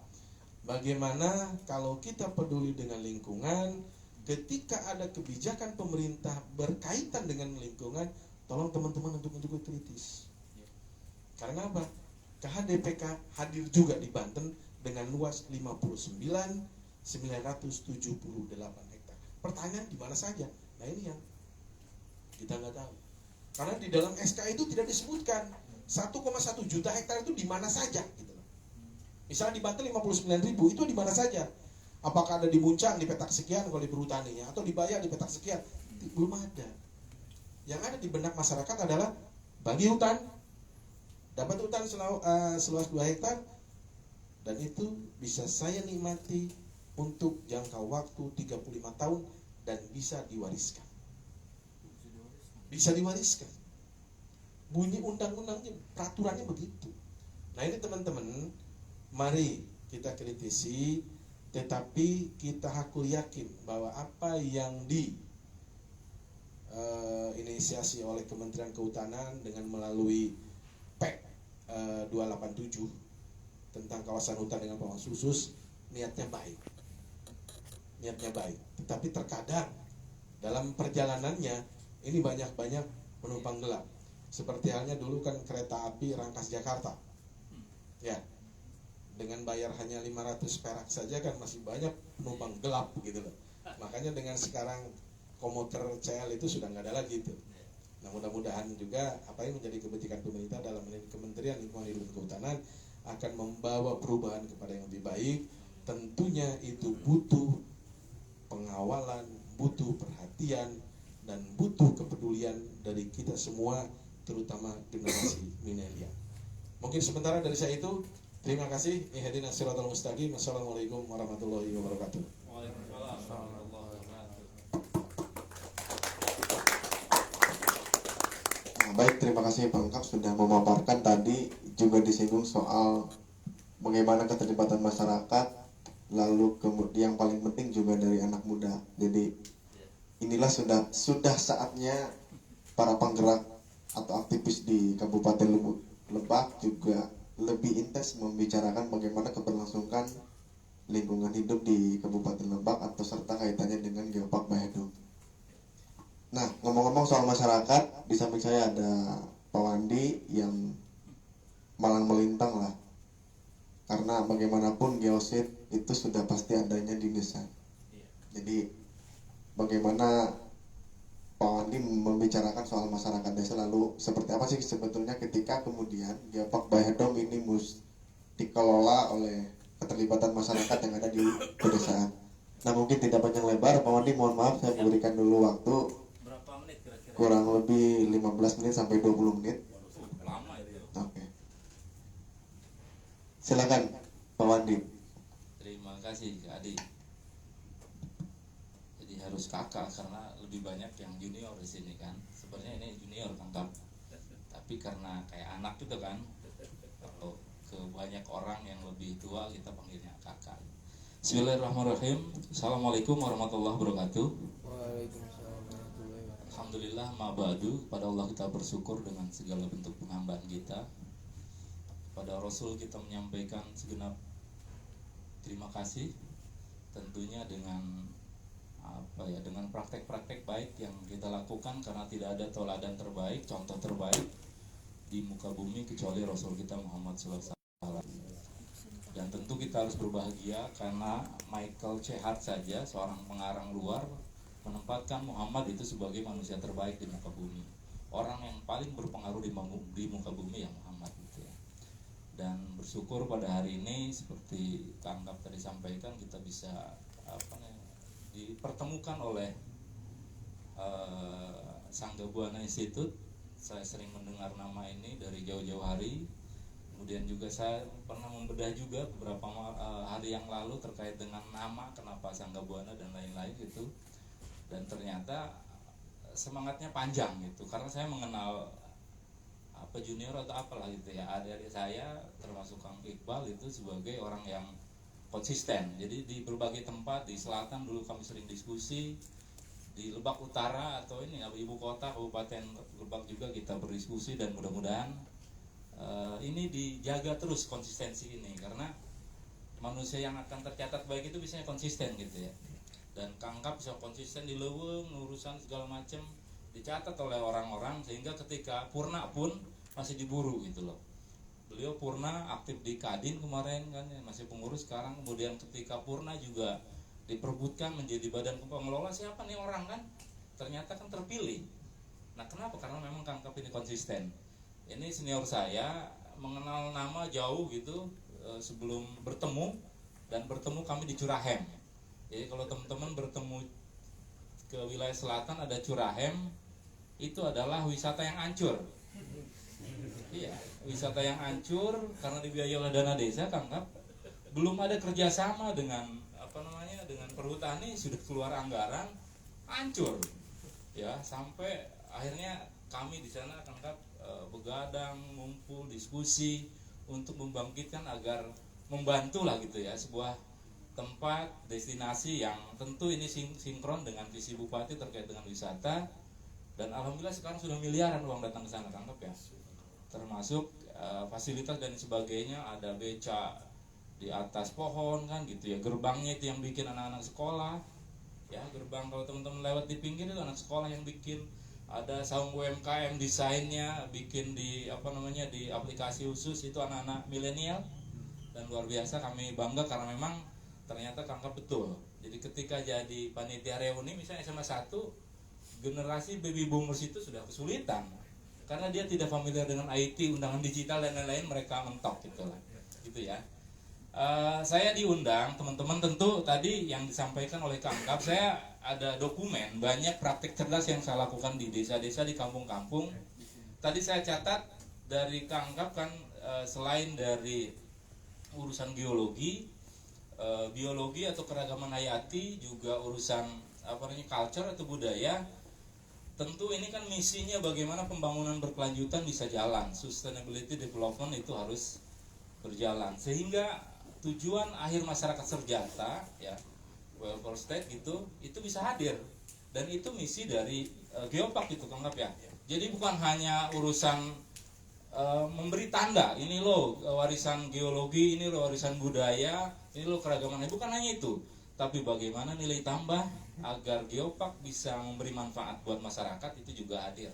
bagaimana kalau kita peduli dengan lingkungan, ketika ada kebijakan pemerintah berkaitan dengan lingkungan, tolong teman-teman untuk kritis. Karena apa? KHDPK hadir juga di Banten dengan luas 59.978 hektar. Pertanyaan di mana saja? Nah, ini yang kita nggak tahu. Karena di dalam SK itu tidak disebutkan 1,1 juta hektar itu di mana saja gitu. Misalnya di Banten 59.000 itu di mana saja? Apakah ada di Muncang di petak sekian kalau di perhutaninya, atau di Bayak di petak sekian? Belum ada. Yang ada di benak masyarakat adalah bagi hutan, dapat hutan seluas 2 hektar, dan itu bisa saya nikmati untuk jangka waktu 35 tahun dan bisa diwariskan. Bisa diwariskan. Bunyi undang-undangnya, peraturannya begitu. Nah, ini teman-teman, mari kita kritisi, tetapi kita hakul yakin bahwa apa yang inisiasi oleh Kementerian Kehutanan dengan melalui PEK 287 tentang kawasan hutan dengan pengawas khusus, niatnya baik. Niatnya baik. Tetapi terkadang dalam perjalanannya ini banyak-banyak penumpang gelap. Seperti halnya dulu kan kereta api Rangkas Jakarta. Ya. Dengan bayar hanya 500 perak saja kan masih banyak penumpang gelap gitu loh. Makanya dengan sekarang komuter CL itu sudah nggak ada lagi itu. Nah, mudah-mudahan juga apa yang menjadi kebijakan pemerintah dalam Kementerian Lingkungan Hidup dan Kehutanan akan membawa perubahan kepada yang lebih baik. Tentunya itu butuh pengawalan, butuh perhatian, dan butuh kepedulian dari kita semua, terutama generasi milenial. Mungkin sementara dari saya itu. Terima kasih. Ihdinas siratal mustaqim. Assalamualaikum warahmatullahi wabarakatuh. Nah, baik, terima kasih Pak Engkap sudah memaparkan. Tadi juga disinggung soal bagaimana keterlibatan masyarakat, lalu kemudian yang paling penting juga dari anak muda. Jadi inilah sudah saatnya para penggerak atau aktivis di Kabupaten Lebak juga lebih intens membicarakan bagaimana keberlangsungan lingkungan hidup di Kabupaten Lebak atau serta kaitannya dengan Geopark Bahedong. Nah, ngomong-ngomong soal masyarakat, di samping saya ada Pak Wandi yang malang melintang lah. Karena bagaimanapun geosit itu sudah pasti adanya di desa. Jadi bagaimana Pak Wandi membicarakan soal masyarakat desa, lalu seperti apa sih sebetulnya ketika kemudian Geopark Bahedong ini dikelola oleh keterlibatan masyarakat yang ada di pedesaan. Nah, mungkin tidak panjang lebar, Pak Wandi mohon maaf saya berikan dulu waktu berapa menit kira-kira? kurang lebih 15 menit sampai 20 menit. Lama itu ya. Oke. Silakan Pak Wandi. Terima kasih Kak Adi. Jadi harus kakak karena lebih banyak yang junior di sini kan. Sebenarnya ini junior Kang. Tapi karena kayak anak gitu kan. Kalau ke banyak orang yang lebih tua kita panggilnya kakak. Bismillahirrahmanirrahim. Assalamualaikum warahmatullahi wabarakatuh. Waalaikumsalam warahmatullahi wabarakatuh. Alhamdulillah ma'badu, pada Allah kita bersyukur dengan segala bentuk penghambaan kita. Pada Rasul kita menyampaikan segenap terima kasih, tentunya dengan dengan praktek-praktek baik yang kita lakukan, karena tidak ada teladan terbaik, contoh terbaik di muka bumi kecuali Rasul kita Muhammad SAW. Dan tentu kita harus berbahagia karena Michael C. Hart saja, seorang pengarang luar, menempatkan Muhammad itu sebagai manusia terbaik di muka bumi. Orang yang paling berpengaruh di muka bumi ya Muhammad gitu ya. Dan bersyukur pada hari ini seperti Kang Kap tadi sampaikan, kita bisa dipertemukan oleh Sangga Buana Institute. Saya sering mendengar nama ini dari jauh-jauh hari. Kemudian juga saya pernah membedah juga beberapa hari yang lalu terkait dengan nama, kenapa Sangga Buana dan lain-lain gitu. Dan ternyata semangatnya panjang gitu, karena saya mengenal apa junior atau apalah gitu ya, adik-adik saya termasuk Kang Iqbal itu sebagai orang yang konsisten. Jadi di berbagai tempat di selatan dulu kami sering diskusi, di Lebak Utara atau ini ibu kota Kabupaten Lebak juga kita berdiskusi, dan mudah-mudahan ini dijaga terus konsistensi ini, karena manusia yang akan tercatat baik itu biasanya konsisten gitu ya. Dan Kang Kap bisa konsisten di leuweung urusan segala macam dicatat oleh orang-orang, sehingga ketika purna pun masih diburu gitu loh. Beliau purna aktif di Kadin kemarin kan, masih pengurus sekarang, kemudian ketika purna juga diperbutkan menjadi badan pengelola. Siapa nih orang kan? Ternyata kan terpilih. Nah kenapa? Karena memang Kang Kap ini konsisten. Ini senior saya, mengenal nama jauh gitu sebelum bertemu, dan bertemu kami di Curahem. Jadi kalau teman-teman bertemu ke wilayah selatan ada Curahem, itu adalah wisata yang hancur. Iya, wisata yang hancur karena dibiayai oleh dana desa, Kang Kap. Belum ada kerjasama dengan dengan perhutani, sudah keluar anggaran, hancur. Ya, sampai akhirnya kami di sana Kang Kap begadang, ngumpul, diskusi untuk membangkitkan agar membantu lah gitu ya, sebuah tempat destinasi yang tentu ini sinkron dengan visi Bupati terkait dengan wisata. Dan alhamdulillah sekarang sudah miliaran uang datang ke sana, Kang Kap ya. Termasuk fasilitas dan sebagainya, ada beca di atas pohon kan gitu ya. Gerbangnya itu yang bikin anak-anak sekolah. Ya, gerbang kalau teman-teman lewat di pinggir itu anak sekolah yang bikin. Ada saung UMKM desainnya bikin di di aplikasi khusus, itu anak-anak milenial. Dan luar biasa, kami bangga karena memang ternyata Kang Kap betul. Jadi ketika jadi panitia reuni misalnya SMA 1, generasi baby boomers itu sudah kesulitan karena dia tidak familiar dengan IT, undangan digital dan lain-lain, mereka mentok gitu lah. Gitu ya. Saya diundang, teman-teman tentu tadi yang disampaikan oleh Kang Kap, saya ada dokumen banyak praktik cerdas yang saya lakukan di desa-desa, di kampung-kampung. Tadi saya catat dari Kang Kap kan, selain dari urusan geologi, biologi atau keragaman hayati, juga urusan culture atau budaya. Tentu ini kan misinya bagaimana pembangunan berkelanjutan bisa jalan, sustainability development itu harus berjalan, sehingga tujuan akhir masyarakat serjata ya, welfare state gitu, itu bisa hadir. Dan itu misi dari Geopark itu Kang Kap ya. Jadi bukan hanya urusan memberi tanda, ini loh warisan geologi, ini loh warisan budaya, ini loh keragaman, bukan hanya itu, tapi bagaimana nilai tambah agar Geopark bisa memberi manfaat buat masyarakat itu juga hadir.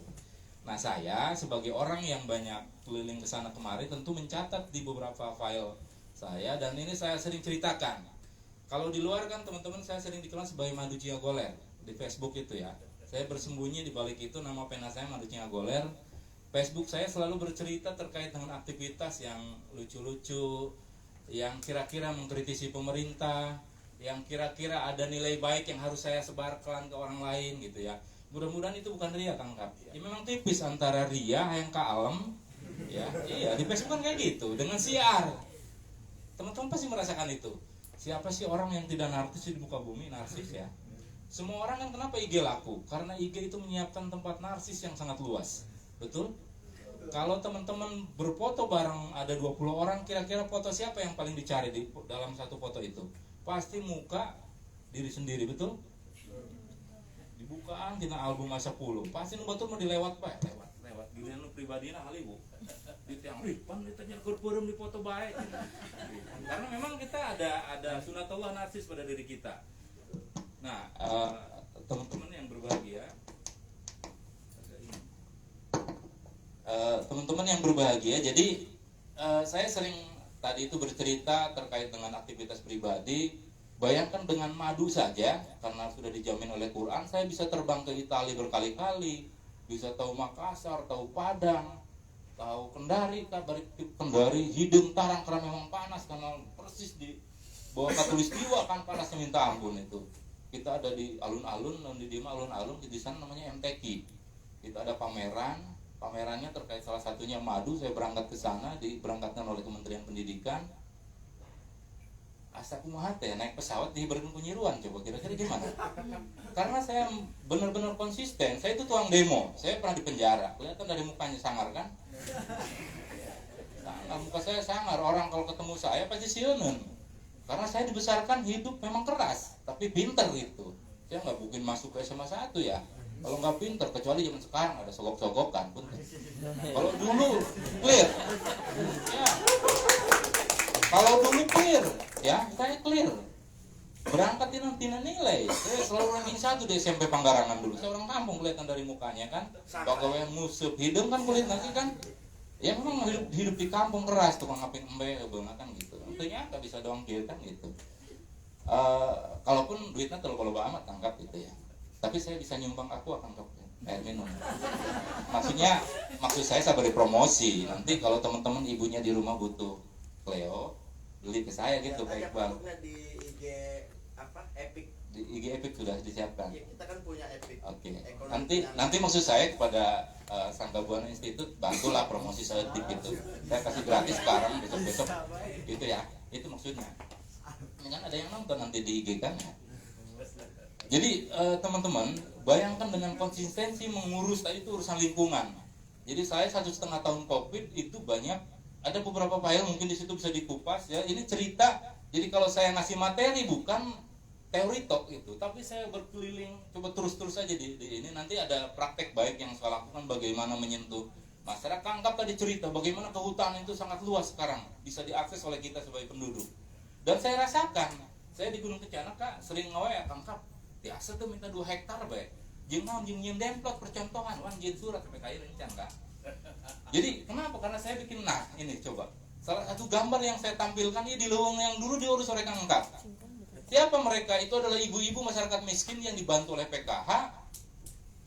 Nah saya sebagai orang yang banyak keliling ke sana kemari tentu mencatat di beberapa file saya, dan ini saya sering ceritakan. Kalau di luar kan teman-teman saya sering dikenal sebagai Madu Ciagoler di Facebook itu ya. Saya bersembunyi di balik itu, nama pena saya Madu Ciagoler. Facebook saya selalu bercerita terkait dengan aktivitas yang lucu-lucu, yang kira-kira mengkritisi pemerintah, yang kira-kira ada nilai baik yang harus saya sebarkan ke orang lain gitu ya. Mudah-mudahan itu bukan ria, Kang Kap. Ya memang tipis antara ria yang kalem ya. Iya, di Facebook kan kayak gitu, dengan siar. Teman-teman pasti merasakan itu. Siapa sih orang yang tidak narsis di muka bumi? Narsis ya. Semua orang kan kenapa IG laku? Karena IG itu menyiapkan tempat narsis yang sangat luas. Betul? Kalau teman-teman berfoto bareng ada 20 orang, kira-kira foto siapa yang paling dicari di dalam satu foto itu? Pasti muka diri sendiri, betul? Dibukaan tina album masa 10. Pasti nu batur mau dilewat Pak, lewat giliran nu pribadina kali Bu. Di tiang pan ditanya keur di foto baik. Karena memang kita ada sunatullah narsis pada diri kita. Nah, teman-teman yang berbahagia, jadi saya sering tadi itu bercerita terkait dengan aktivitas pribadi. Bayangkan dengan madu saja, karena sudah dijamin oleh Quran, saya bisa terbang ke Italia berkali-kali, bisa tahu Makassar, tahu Padang, tahu Kendari, hidung tarang karena memang panas, karena persis di bawah katulistiwa kan panasnya minta ampun itu. Kita ada di alun-alun, di Dima alun-alun, di sana namanya MTQ. Kita ada pamerannya terkait salah satunya madu. Saya berangkat ke sana, diberangkatkan oleh Kementerian Pendidikan. asa kumaha teh naik pesawat diberikan penyiruan, coba kira-kira gimana? Karena saya benar-benar konsisten. Saya itu tukang demo, saya pernah di penjara. Kelihatan dari mukanya sangar kan? Sangar, muka saya sangar. Orang kalau ketemu saya pasti sieuneun. Karena saya dibesarkan hidup memang keras, tapi pinter gitu. Saya nggak mungkin masuk ke SMA 1 ya. Kalau nggak pinter, kecuali zaman sekarang ada sogok-sogokan, punten. Kalau dulu clear, ya. Kalau dulu clear, ya saya clear. Berangkat tina nilai. Saya selalu ranking 1 di SMP Panggarangan dulu. Saya orang kampung, kelihatan dari mukanya kan. Pokoknya musuh hidung kan kulit lagi kan. Ya memang hidup di kampung keras, tukang ngapin embe, kan gitu. Tentunya nggak bisa doang kieu kan gitu. Kalaupun duitnya terlalu amat tangkap gitu ya. Tapi saya bisa nyumbang aku akan air minum. Maksud saya beri promosi. Nanti kalau teman-teman ibunya di rumah butuh Cleo, beli ke saya gitu, Ya, baik bang. produknya di IG Epic. Di IG Epic sudah disiapkan. Ya, kita kan punya Epic. Oke. Ekonomi Nanti maksud saya kepada Sangga Buana Institute, bantulah promosi saya gitu. Saya kasih gratis sekarang, besok gitu ya. Itu maksudnya. Ini kan ada yang nonton nanti di IG kan ya. Jadi teman-teman, bayangkan dengan konsistensi mengurus tadi itu urusan lingkungan. Jadi saya 1,5 tahun COVID itu banyak, ada beberapa file mungkin di situ bisa dikupas ya. Ini cerita. Jadi kalau saya ngasih materi bukan teori talk itu, tapi saya berkeliling, coba terus aja di ini. Nanti ada praktek baik yang saya lakukan bagaimana menyentuh masyarakat. Anggap tadi cerita bagaimana kehutanan itu sangat luas sekarang, bisa diakses oleh kita sebagai penduduk. Dan saya rasakan, saya di Gunung Kencana Kak sering ngawe tangkap biasa tuh minta 2 hektar baik. Jeung naon jeung nyieun demplot percontohan wan jeung surat PKI rencan Kak. Jadi kenapa? Karena saya bikin ini coba. Salah satu gambar yang saya tampilkan ini di leuweung yang dulu diurus oleh Kang Engkap. Siapa mereka? Itu adalah ibu-ibu masyarakat miskin yang dibantu oleh PKH.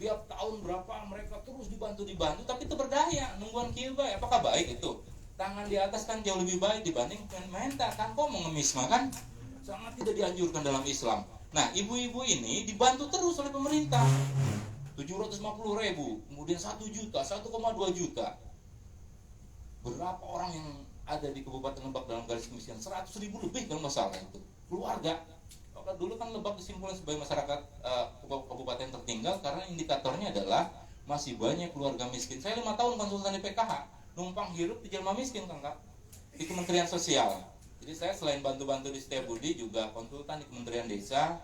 Tiap tahun berapa mereka terus dibantu tapi itu berdaya. Nungguan kieu bae. Apakah baik itu? Tangan di atas kan jauh lebih baik dibanding minta kan kok mau ngemis makan. Sangat tidak dianjurkan dalam Islam. Nah, ibu-ibu ini dibantu terus oleh pemerintah. 750.000, kemudian 1 juta, 1,2 juta. Berapa orang yang ada di Kabupaten Lebak dalam garis kemiskinan? 100.000 lebih kalau nggak salah itu. Keluarga. Kalau dulu kan Lebak disimpulkan sebagai masyarakat kabupaten tertinggal karena indikatornya adalah masih banyak keluarga miskin. Saya 5 tahun konsultan di PKH, numpang hirup di jelma miskin kan Kak, di Kementerian Sosial. Jadi saya selain bantu-bantu di Setiabudi juga konsultan di Kementerian Desa,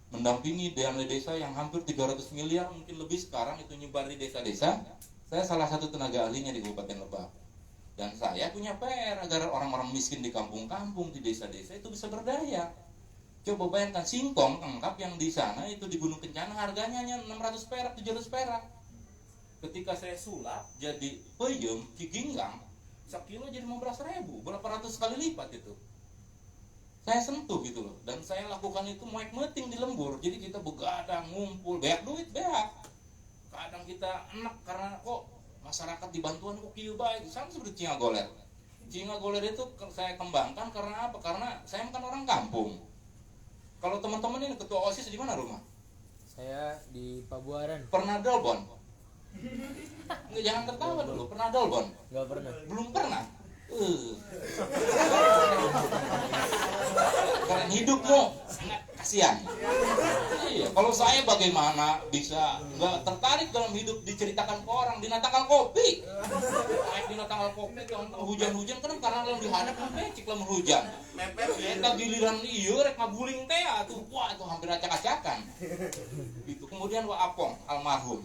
mendampingi dana desa yang hampir 300 miliar mungkin lebih sekarang itu nyebar di desa-desa. Saya salah satu tenaga ahlinya di Kabupaten Lebak. Dan saya punya PR agar orang-orang miskin di kampung-kampung, di desa-desa itu bisa berdaya. Coba bayangkan singkong Engkap yang di sana itu di Gunung Kencana harganya hanya 600 perak, 700 perak. Ketika saya sulap jadi peyem, ciginggang, sekilo jadi 15.000, berapa ratus kali lipat itu. Saya sentuh gitu loh, dan saya lakukan itu moek meeting di lembur. Jadi kita begadang, ngumpul, banyak duit, banyak. Kadang kita enak karena kok masyarakat dibantuan kok kieu bae. Sama seperti Cinga Goler. Cinga Goler itu saya kembangkan karena apa? Karena saya kan orang kampung. Kalau teman-teman ini ketua OSIS di mana rumah? Saya di Pabuaran. Pernah Dolbon? Nggak, jangan tertawa dulu. Pernah Dolbon? Nggak pernah. Belum pernah. Keren hidupmu, kasihan. Iya, kalau saya bagaimana bisa nggak tertarik dalam hidup diceritakan ke orang, dinatakan kopi. Naik dinatakan kopi, hujan-hujan kan karena dalam dihadap kan becik lamun hujan. Eta giliran ieu rek ngaguling teh atuh, wah itu hampir acak-acakan. Itu kemudian Wa Apong almarhum.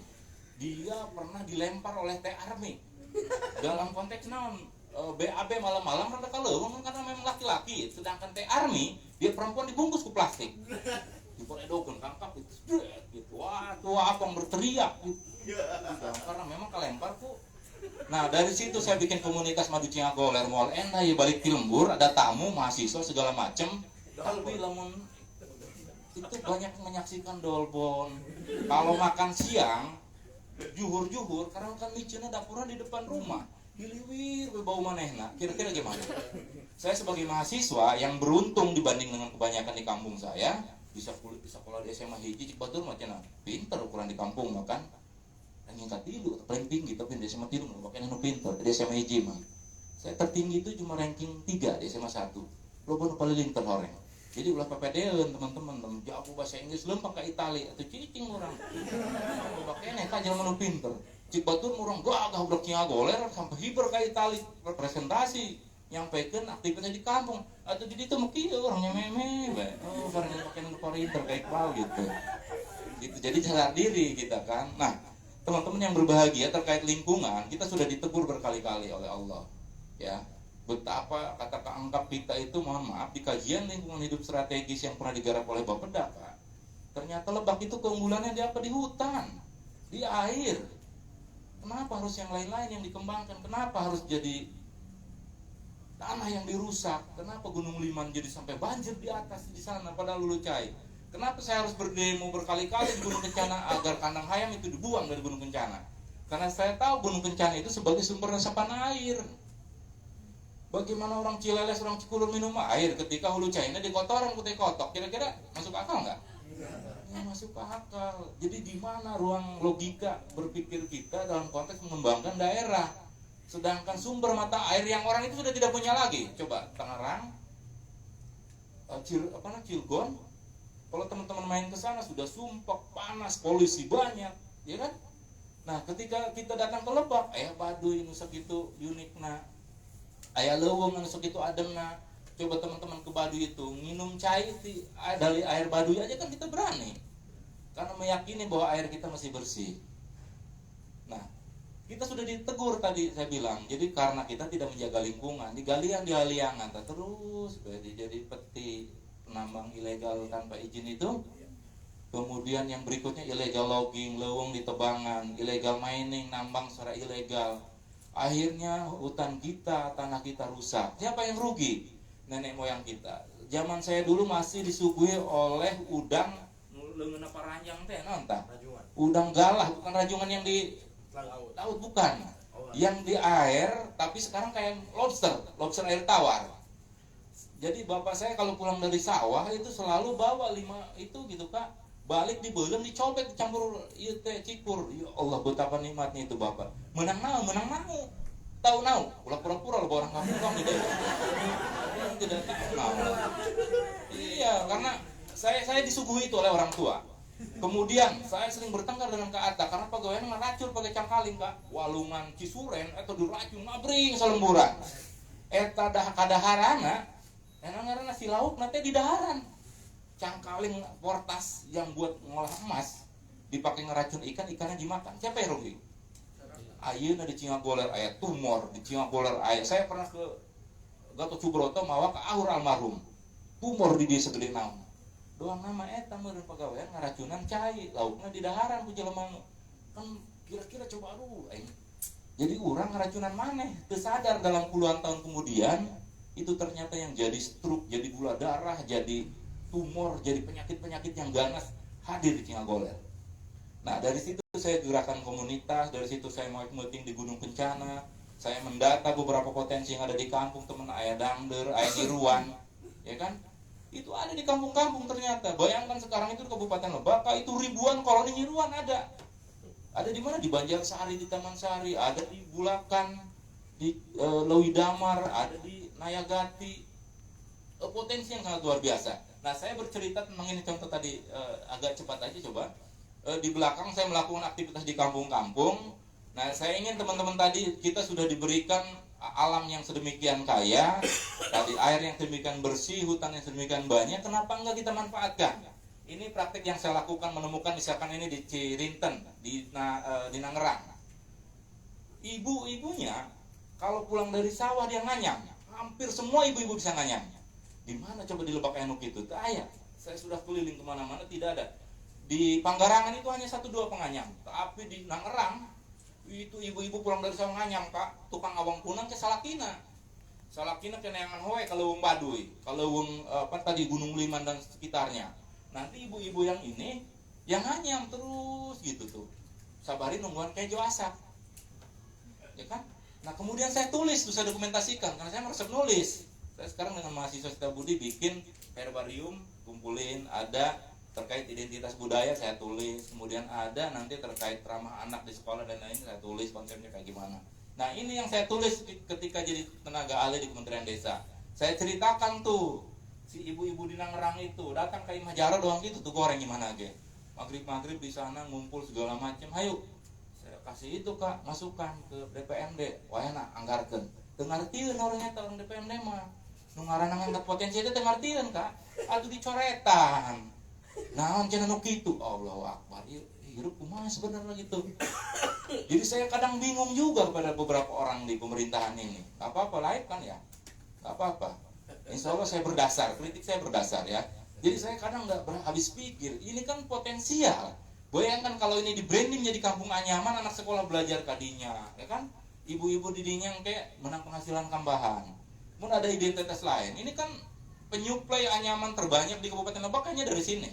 Dia pernah dilempar oleh Teh Army. Dalam konteks naon? BAB malam-malam rada kaleuweung karena memang laki-laki, sedangkan Teh Army dia perempuan dibungkus ke plastik. Diporedokeun kangkap gitu. Wah, tuh Apong berteriak gitu. Karena memang kelempar tuh. Nah, dari situ saya bikin komunitas Madu Cinga Goler moal endah ya balik di lembur, ada tamu, mahasiswa segala macem. Tapi lamun itu banyak menyaksikan Dolbon. Kalau makan siang juhur-juhur karena kan miceuna dapurnya di depan rumah. Diliwir bau manehna. Kira-kira gimana? Saya sebagai mahasiswa yang beruntung dibanding dengan kebanyakan di kampung saya, bisa sekolah di SMA hiji cik batur macana pinter ukuran di kampung makan. Ranking katilu paling tinggi tapi di SMA 3 makanya anu pinter di SMA hiji mah. Saya tertinggi itu cuma ranking 3 di SMA 1. Loba nu paling pinter horeng. Jadi ulah pepedeun teman-teman, jago bahasa Inggris lempang ke Itali atau cicing orang. Pakai nek aja manu pinter. Cik batur orang gagah udah goler sampai hiber ke Itali presentasi nyampaikan aktivitasnya di kampung atau di itu mungkin orangnya meme, oh barangnya pakai pinter kayak Iqbal gitu. Gitu. Jadi sadar diri kita kan. Nah, teman-teman yang berbahagia terkait lingkungan, kita sudah ditegur berkali-kali oleh Allah. Ya. Betapa kata keanggap kita itu, mohon maaf, di kajian lingkungan hidup strategis yang pernah digarap oleh Bapeda, Pak, ternyata Lebak itu keunggulannya di apa? Di hutan, di air. Kenapa harus yang lain-lain yang dikembangkan? Kenapa harus jadi tanah yang dirusak? Kenapa Gunung Liman jadi sampai banjir di atas di sana padahal Lulu Cai? Kenapa saya harus berdemo berkali-kali di Gunung Kencana agar kandang hayam itu dibuang dari Gunung Kencana? Karena saya tahu Gunung Kencana itu sebagai sumber resapan air. Bagaimana orang Cileles, orang Cikulur minum air ketika Hulu China dikotoran putih kotok? Kira-kira masuk akal nggak? Ya, masuk akal. Jadi di mana ruang logika berpikir kita dalam konteks mengembangkan daerah? Sedangkan sumber mata air yang orang itu sudah tidak punya lagi. Coba Tangerang, Cilegon. Kalau teman-teman main ke sana sudah sumpek, panas, polusi banyak, ya kan? Nah, ketika kita datang ke Lebak, Baduy nusak itu unikna. Aya leuweung anu sok itu ademna. Coba teman-teman ke Baduy itu minum cai dari air Baduy aja kan kita berani. Karena meyakini bahwa air kita masih bersih. Nah, kita sudah ditegur tadi saya bilang. Jadi karena kita tidak menjaga lingkungan, digalian di haliangan terus jadi peti penambang ilegal tanpa izin itu. Kemudian yang berikutnya illegal logging, leuweung di tebangan, illegal mining, nambang secara ilegal. Akhirnya hutan kita, tanah kita rusak. Siapa yang rugi? Nenek moyang kita. Zaman saya dulu masih disuguhi oleh udang leungeunna paranjang teh naon tah? Udang galah, bukan rajungan yang di laut bukan. Yang di air, tapi sekarang kayak lobster air tawar. Jadi bapak saya kalau pulang dari sawah itu selalu bawa 5 itu gitu Kak. Balik dibelem, dicobek, dicampur ieu teh cikur. Ya Allah, betapa nikmatnya itu Bapak. Menang nau. Tahu nau, ulah pura-pura lo orang kampung gitu. Tidak tahu. Iya, karena saya disuguhi itu oleh orang tua. Kemudian saya sering bertengkar dengan Kak Atta karena pegawainya ngeracun pakai cangkaling Kak. Walungan Cisuren atau diracun ngabring salemburan. Eta dah kadaharana, ngaranna si lauk nanti di daharan. Cangkaling portas yang buat ngolah emas dipakai ngeracun ikannya dimakan. Siapa yang rugi? Ayeuna di Cingagoler aya tumor, di Cingagoler aya. Saya pernah ke Gatot Subroto mawa ke Ahur almarhum. Tumor di dia segede naon. Doang nama eta meureun pagawean ngaracunan cai, laukna di daharan ku jelema. Kan kira-kira coba jadi urang ngaracunan maneh teu sadar dalam puluhan tahun kemudian itu ternyata yang jadi stroke, jadi gula darah, jadi tumor, jadi penyakit-penyakit yang ganas hadir di Cingagoler. Nah, dari situ saya gerakan komunitas, dari situ saya mau meeting di Gunung Kencana, saya mendata beberapa potensi yang ada di kampung, teman aya Dangder, aya Niruan, ya kan? Itu ada di kampung-kampung ternyata. Bayangkan sekarang itu di Kabupaten Lebak, itu ribuan koloni Niruan ada. Ada di mana? Di Banjarsari, di Taman Sari, ada di Bulakan, di Lewi Damar, ada di Nayagati. Potensi yang sangat luar biasa. Nah, saya bercerita tentang ini contoh tadi agak cepat aja coba. Di belakang saya melakukan aktivitas di kampung-kampung. Nah, saya ingin teman-teman tadi kita sudah diberikan alam yang sedemikian kaya, tadi air yang sedemikian bersih, hutan yang sedemikian banyak, kenapa enggak kita manfaatkan? Ini praktik yang saya lakukan menemukan misalkan ini di Cirinten, di Nangerang. Ibu-ibunya kalau pulang dari sawah dia nganyam. Hampir semua ibu-ibu bisa nganyam. Di mana coba di Lebak Enuk itu? Saya sudah keliling kemana-mana tidak ada. Di Panggarangan itu hanya 1-2 penganyam. Tapi di Nangerang itu ibu-ibu pulang dari sawah nganyam Kak. Tukang awang punang ke Salakina ke neangan hoe kalau wong Baduy, kalau wong tadi Gunung Liman dan sekitarnya. Nanti ibu-ibu yang ini yang nganyam terus gitu tuh. Sabari nungguan kejo asap. Ya kan? Nah, kemudian saya tulis, saya dokumentasikan karena saya meresep nulis. Saya sekarang dengan mahasiswa Setiabudi bikin herbarium, kumpulin, ada terkait identitas budaya saya tulis, kemudian ada nanti terkait ramah anak di sekolah dan lain saya tulis konsepnya kayak gimana. Nah, ini yang saya tulis ketika jadi tenaga ahli di Kementerian Desa. Saya ceritakan tuh si ibu-ibu di Nangerang itu datang ke Imah Jaro doang gitu tuh goreng gimana ge. Maghrib di sana ngumpul segala macam. Hayu saya kasih itu Kak masukan ke DPMD. Wah enak anggarkeun. Teu ngartieun orangnya orang DPMD mah. Nu ngaranna ngangkat potensi itu teu ngartieun Kak. Atuh dicoretan. Naon cenah nu kitu? Allahu Akbar. Hirup kumaha sebenarnya gitu. Jadi saya kadang bingung juga kepada beberapa orang di pemerintahan ini. Gak apa-apa live kan ya? Gak apa-apa. Insya Allah saya berdasar, kritik saya berdasar ya. Jadi saya kadang nggak habis pikir, ini kan potensial. Bayangkan kalau ini di branding jadi kampung anyaman, anak sekolah belajar kadinya, ya kan? Ibu-ibu didinya yang kayak menang penghasilan tambahan. Mun ada identitas lain, ini kan penyuplai anyaman terbanyak di Kabupaten Lebak hanya dari sini.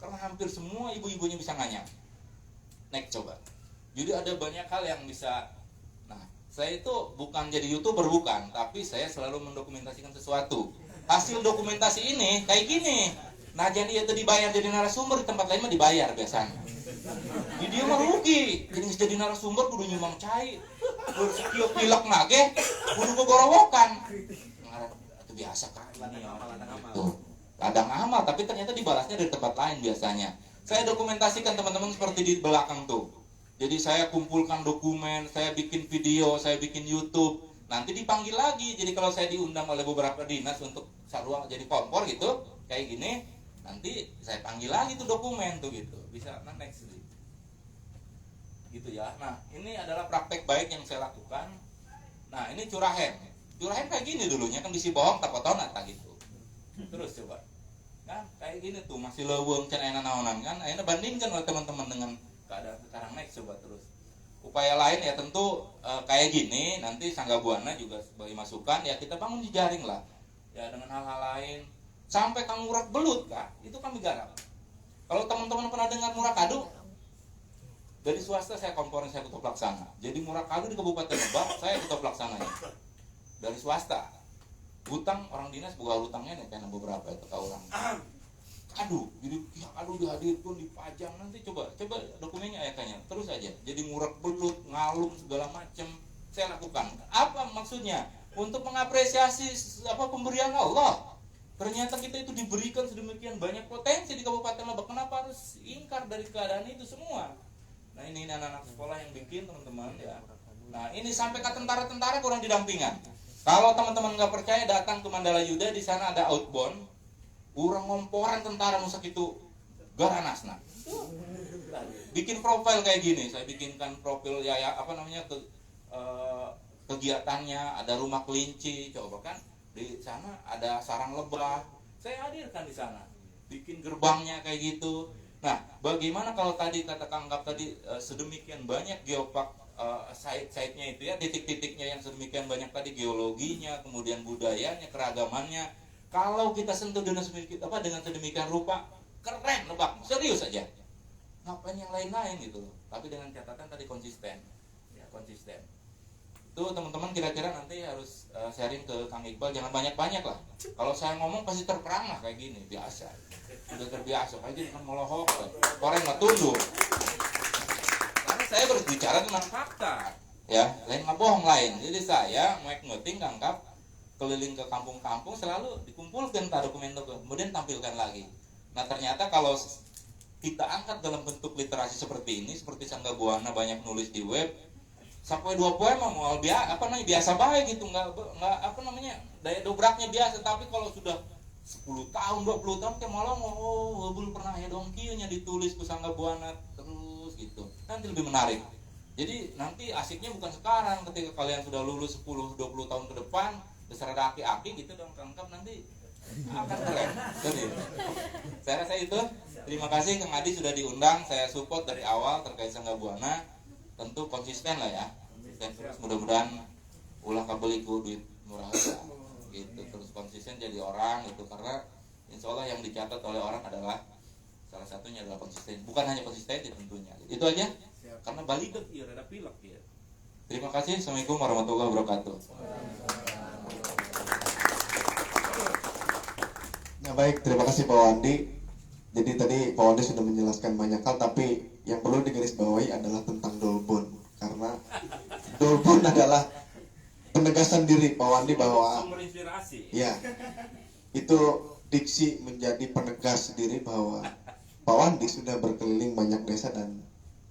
Karena hampir semua ibu-ibunya bisa nganyam. Next coba. Jadi ada banyak hal yang bisa. Nah, saya itu bukan jadi YouTuber bukan, tapi saya selalu mendokumentasikan sesuatu. Hasil dokumentasi ini kayak gini. Nah, jadi itu dibayar jadi narasumber di tempat lain mah dibayar biasanya. Di dia mah rugi. Jadi narasumber kudu nyumbang cai. Terus kieu pilek nage kudu gogorowokan. Itu biasa kan. Ladang amal, tapi ternyata dibalasnya dari tempat lain biasanya. Saya dokumentasikan teman-teman seperti di belakang tuh. Jadi saya kumpulkan dokumen, saya bikin video, saya bikin YouTube. Nanti dipanggil lagi. Jadi kalau saya diundang oleh beberapa dinas untuk sarua jadi kompor gitu, kayak gini, nanti saya panggil lagi tuh dokumen tuh gitu. Bisa next gitu ya. Nah, ini adalah praktek baik yang saya lakukan. Nah, ini curahen. Curahen kayak gini dulunya kan bisi bohong tak potona tak gitu. Terus coba. Kan kayak gini tuh masih leuweung can aya naonan kan. Ayeuna bandingkan oleh teman-teman dengan keadaan sekarang next coba terus. Upaya lain ya tentu kayak gini nanti Sangga Buana juga sebagai masukan ya kita bangun jejaring lah. Ya dengan hal-hal lain sampai Kang Murad Belut Kak, itu kami garap. Kalau teman-teman pernah dengar Murakadu? Dari swasta saya komponen saya ketua pelaksana. Jadi Murakadu di Kabupaten Lebak saya ketua pelaksananya. Dari swasta. Hutang orang dinas buka hutangnya nih karena beberapa itu ke orang. Aduh, jadi pihak dihadirkan dipajang nanti coba dokumennya ya kayaknya terus aja. Jadi Murak Belut, ngalung segala macam saya lakukan. Apa maksudnya? Untuk mengapresiasi pemberian Allah. Ternyata kita itu diberikan sedemikian banyak potensi di Kabupaten Lebak. Kenapa harus ingkar dari keadaan itu semua? Nah ini anak-anak sekolah yang bikin teman-teman ya. Nah ini sampai ke tentara-tentara kurang didampingan. Kalau teman-teman nggak percaya datang ke Mandala Yuda, di sana ada outbound. Urang ngomporan tentara nusak itu garanasna. Bikin profil kayak gini, saya bikinkan profil kegiatannya, ada rumah kelinci, coba kan di sana ada sarang lebah, saya hadirkan di sana, bikin gerbangnya kayak gitu. Nah, bagaimana kalau tadi kata Kang Kap tadi sedemikian banyak geopark site-nya itu ya, titik-titiknya yang sedemikian banyak tadi, geologinya, kemudian budayanya, keragamannya. Kalau kita sentuh dengan sedemikian rupa, keren Lebak, serius aja. Ngapain yang lain-lain gitu loh. Tapi dengan catatan tadi konsisten. Ya, konsisten. Itu teman-teman kira-kira nanti harus sharing ke Kang Iqbal, jangan banyak-banyak lah. Kalau saya ngomong pasti terperang lah kayak gini, biasa. Sudah terbiasa, kayak gini kan melohok, koreng nggak tunduk. Karena saya berbicara tentang fakta, ya, lain nggak bohong lain. Jadi saya mau ngeting Kang Kap keliling ke kampung-kampung selalu dikumpulkan dokumen kemudian tampilkan lagi. Nah ternyata kalau kita angkat dalam bentuk literasi seperti ini, seperti Sangga Buana banyak nulis di web, sampai 2 poin mau biasa baik gitu, nggak daya dobraknya biasa. Tapi kalau sudah 10 tahun 20 tahun kayak malah belum pernah ya dong kieunya ditulis ku Sangga Buana terus gitu, nanti lebih menarik. Jadi nanti asiknya bukan sekarang, ketika kalian sudah lulus 10-20 tahun ke depan, besar ada aki-aki gitu dong, Kangkap nanti akan keren. Jadi saya rasa itu. Terima kasih Kang Adi sudah diundang, saya support dari awal terkait Sangga Buana. Tentu konsisten lah ya, dan terus mudah-mudahan ulah kabeliku duit murah gitu, terus konsisten jadi orang itu, karena insya Allah yang dicatat oleh orang adalah salah satunya adalah konsisten, bukan hanya konsisten tentunya. Itu aja, karena balik ke rada pilek ya. Terima kasih. Assalamualaikum warahmatullahi wabarakatuh. Nah baik, terima kasih Pak Wandi. Jadi tadi Pak Wandi sudah menjelaskan banyak hal, tapi yang perlu digarisbawahi adalah tentang dolbon. Karena dolbon adalah penegasan diri Pak Wandi bahwa sumber inspirasi. ya, itu diksi menjadi penegas diri bahwa Pak Wandi sudah berkeliling banyak desa dan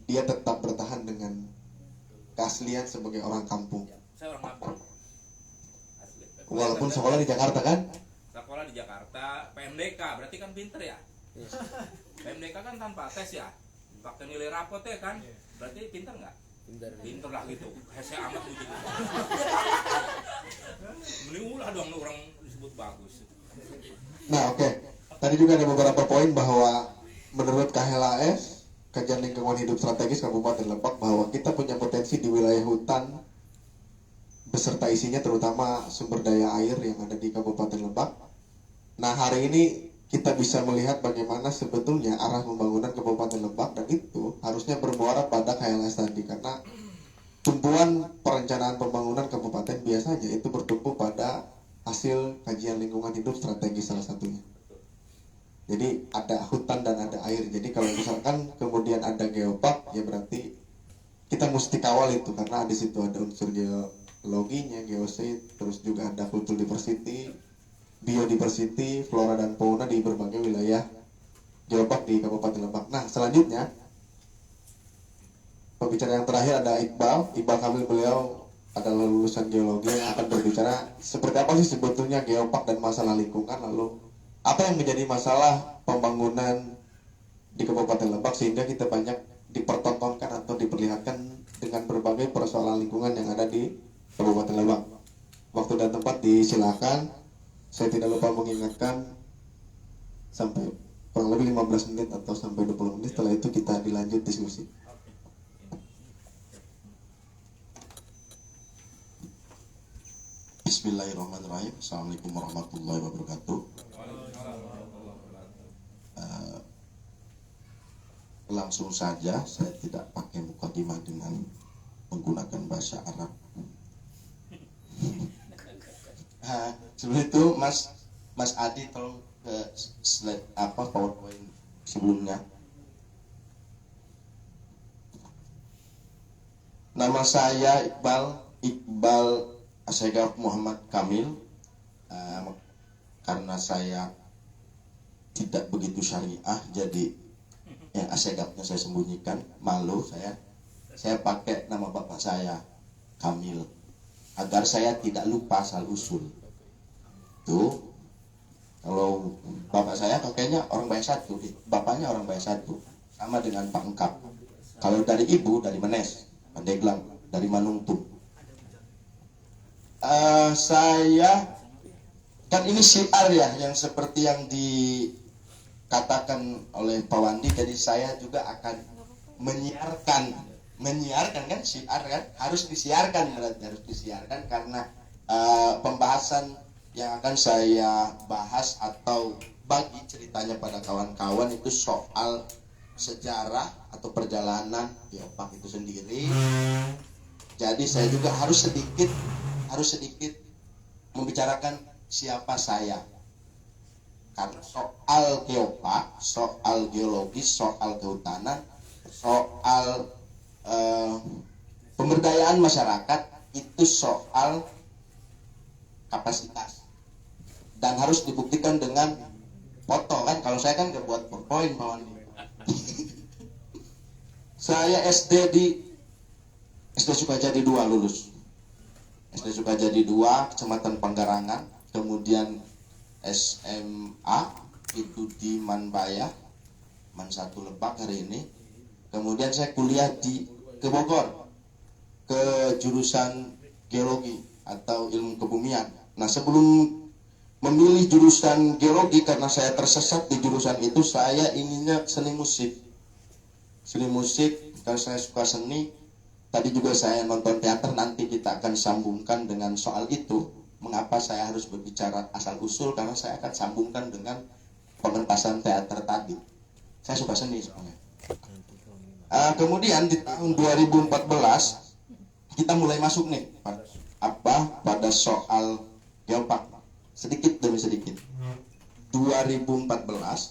dia tetap bertahan dengan keaslian sebagai orang kampung. Saya orang Lampung. Asli. Walaupun sekolah di Jakarta kan? Sekolah di Jakarta, PMDK, berarti kan pinter ya? PMDK kan tanpa tes ya? Pakai nilai rapot ya kan? Berarti pinter nggak? Pinter lah gitu. Hese amat gitu. Mending ulah dong orang disebut bagus. Nah oke, tadi juga ada beberapa poin bahwa menurut KHLAS, Kajian Lingkungan Hidup Strategis Kabupaten Lebak, bahwa kita punya potensi di wilayah hutan beserta isinya terutama sumber daya air yang ada di Kabupaten Lebak. Nah hari ini kita bisa melihat bagaimana sebetulnya arah pembangunan Kabupaten Lebak, dan itu harusnya bermuara pada KHLAS tadi, karena tumpuan perencanaan pembangunan kabupaten biasanya itu bertumpu pada hasil kajian lingkungan hidup strategis salah satunya. Jadi ada hutan dan ada air. Jadi kalau misalkan kemudian ada geopark, ya berarti kita mesti kawal itu, karena di situ ada unsur geologinya, geosid, terus juga ada kultur diversity, biodiversity, flora dan fauna di berbagai wilayah geopark di Kabupaten Lebak. Nah selanjutnya pembicara yang terakhir ada Iqbal Kamil. Beliau adalah lulusan geologi yang akan berbicara seperti apa sih sebetulnya geopark dan masalah lingkungan, lalu apa yang menjadi masalah pembangunan di Kabupaten Lebak sehingga kita banyak dipertontonkan atau diperlihatkan dengan berbagai persoalan lingkungan yang ada di Kabupaten Lebak. Waktu dan tempat disilakan. Saya tidak lupa mengingatkan sampai kurang lebih 15 menit atau sampai 20 menit, setelah itu kita dilanjut diskusi. Bismillahirrahmanirrahim. Assalamualaikum warahmatullahi wabarakatuh. Langsung saja, saya tidak pakai mukadimah dengan menggunakan bahasa Arab. Sebelum itu Mas Adi tolong ke slide PowerPoint sebelumnya. Nama saya Iqbal Asegaf Muhammad Kamil. Karena saya tidak begitu syariah, jadi yang Asegafnya saya sembunyikan, malu saya pakai nama bapak saya Kamil agar saya tidak lupa asal usul. Tuh, kalau bapak saya kakeknya orang Bayak 1, bapaknya orang Bayak 1, sama dengan Pak Engkap. Kalau dari ibu dari Menes, Pandeglang, dari Manungtung. Saya kan ini syiar ya, yang seperti yang dikatakan oleh Pak Wandi, jadi saya juga akan menyiarkan kan, syiar kan harus disiarkan, berarti harus disiarkan karena pembahasan yang akan saya bahas atau bagi ceritanya pada kawan-kawan itu soal sejarah atau perjalanan geopark itu sendiri. Jadi saya juga harus sedikit membicarakan siapa saya, karena soal geopark, soal geologi, soal kehutanan, soal pemberdayaan masyarakat itu soal kapasitas dan harus dibuktikan dengan foto kan. Kalau saya kan nggak buat PowerPoint kawan. Saya SD Sukajadi 2 lulus. SD Sukajadi 2 Kecamatan Panggarangan, kemudian SMA itu di Manbaya, Man 1 Lebak hari ini. Kemudian saya kuliah ke Bogor, ke jurusan geologi atau ilmu kebumian. Nah sebelum memilih jurusan geologi, karena saya tersesat di jurusan itu, saya inginnya seni musik, karena saya suka seni. Tadi juga saya nonton teater, nanti kita akan sambungkan dengan soal itu. Mengapa saya harus berbicara asal usul, karena saya akan sambungkan dengan pengentasan teater tadi. Saya suka seni sebenarnya. Kemudian di tahun 2014 kita mulai masuk nih pada soal geopark, sedikit demi sedikit. 2014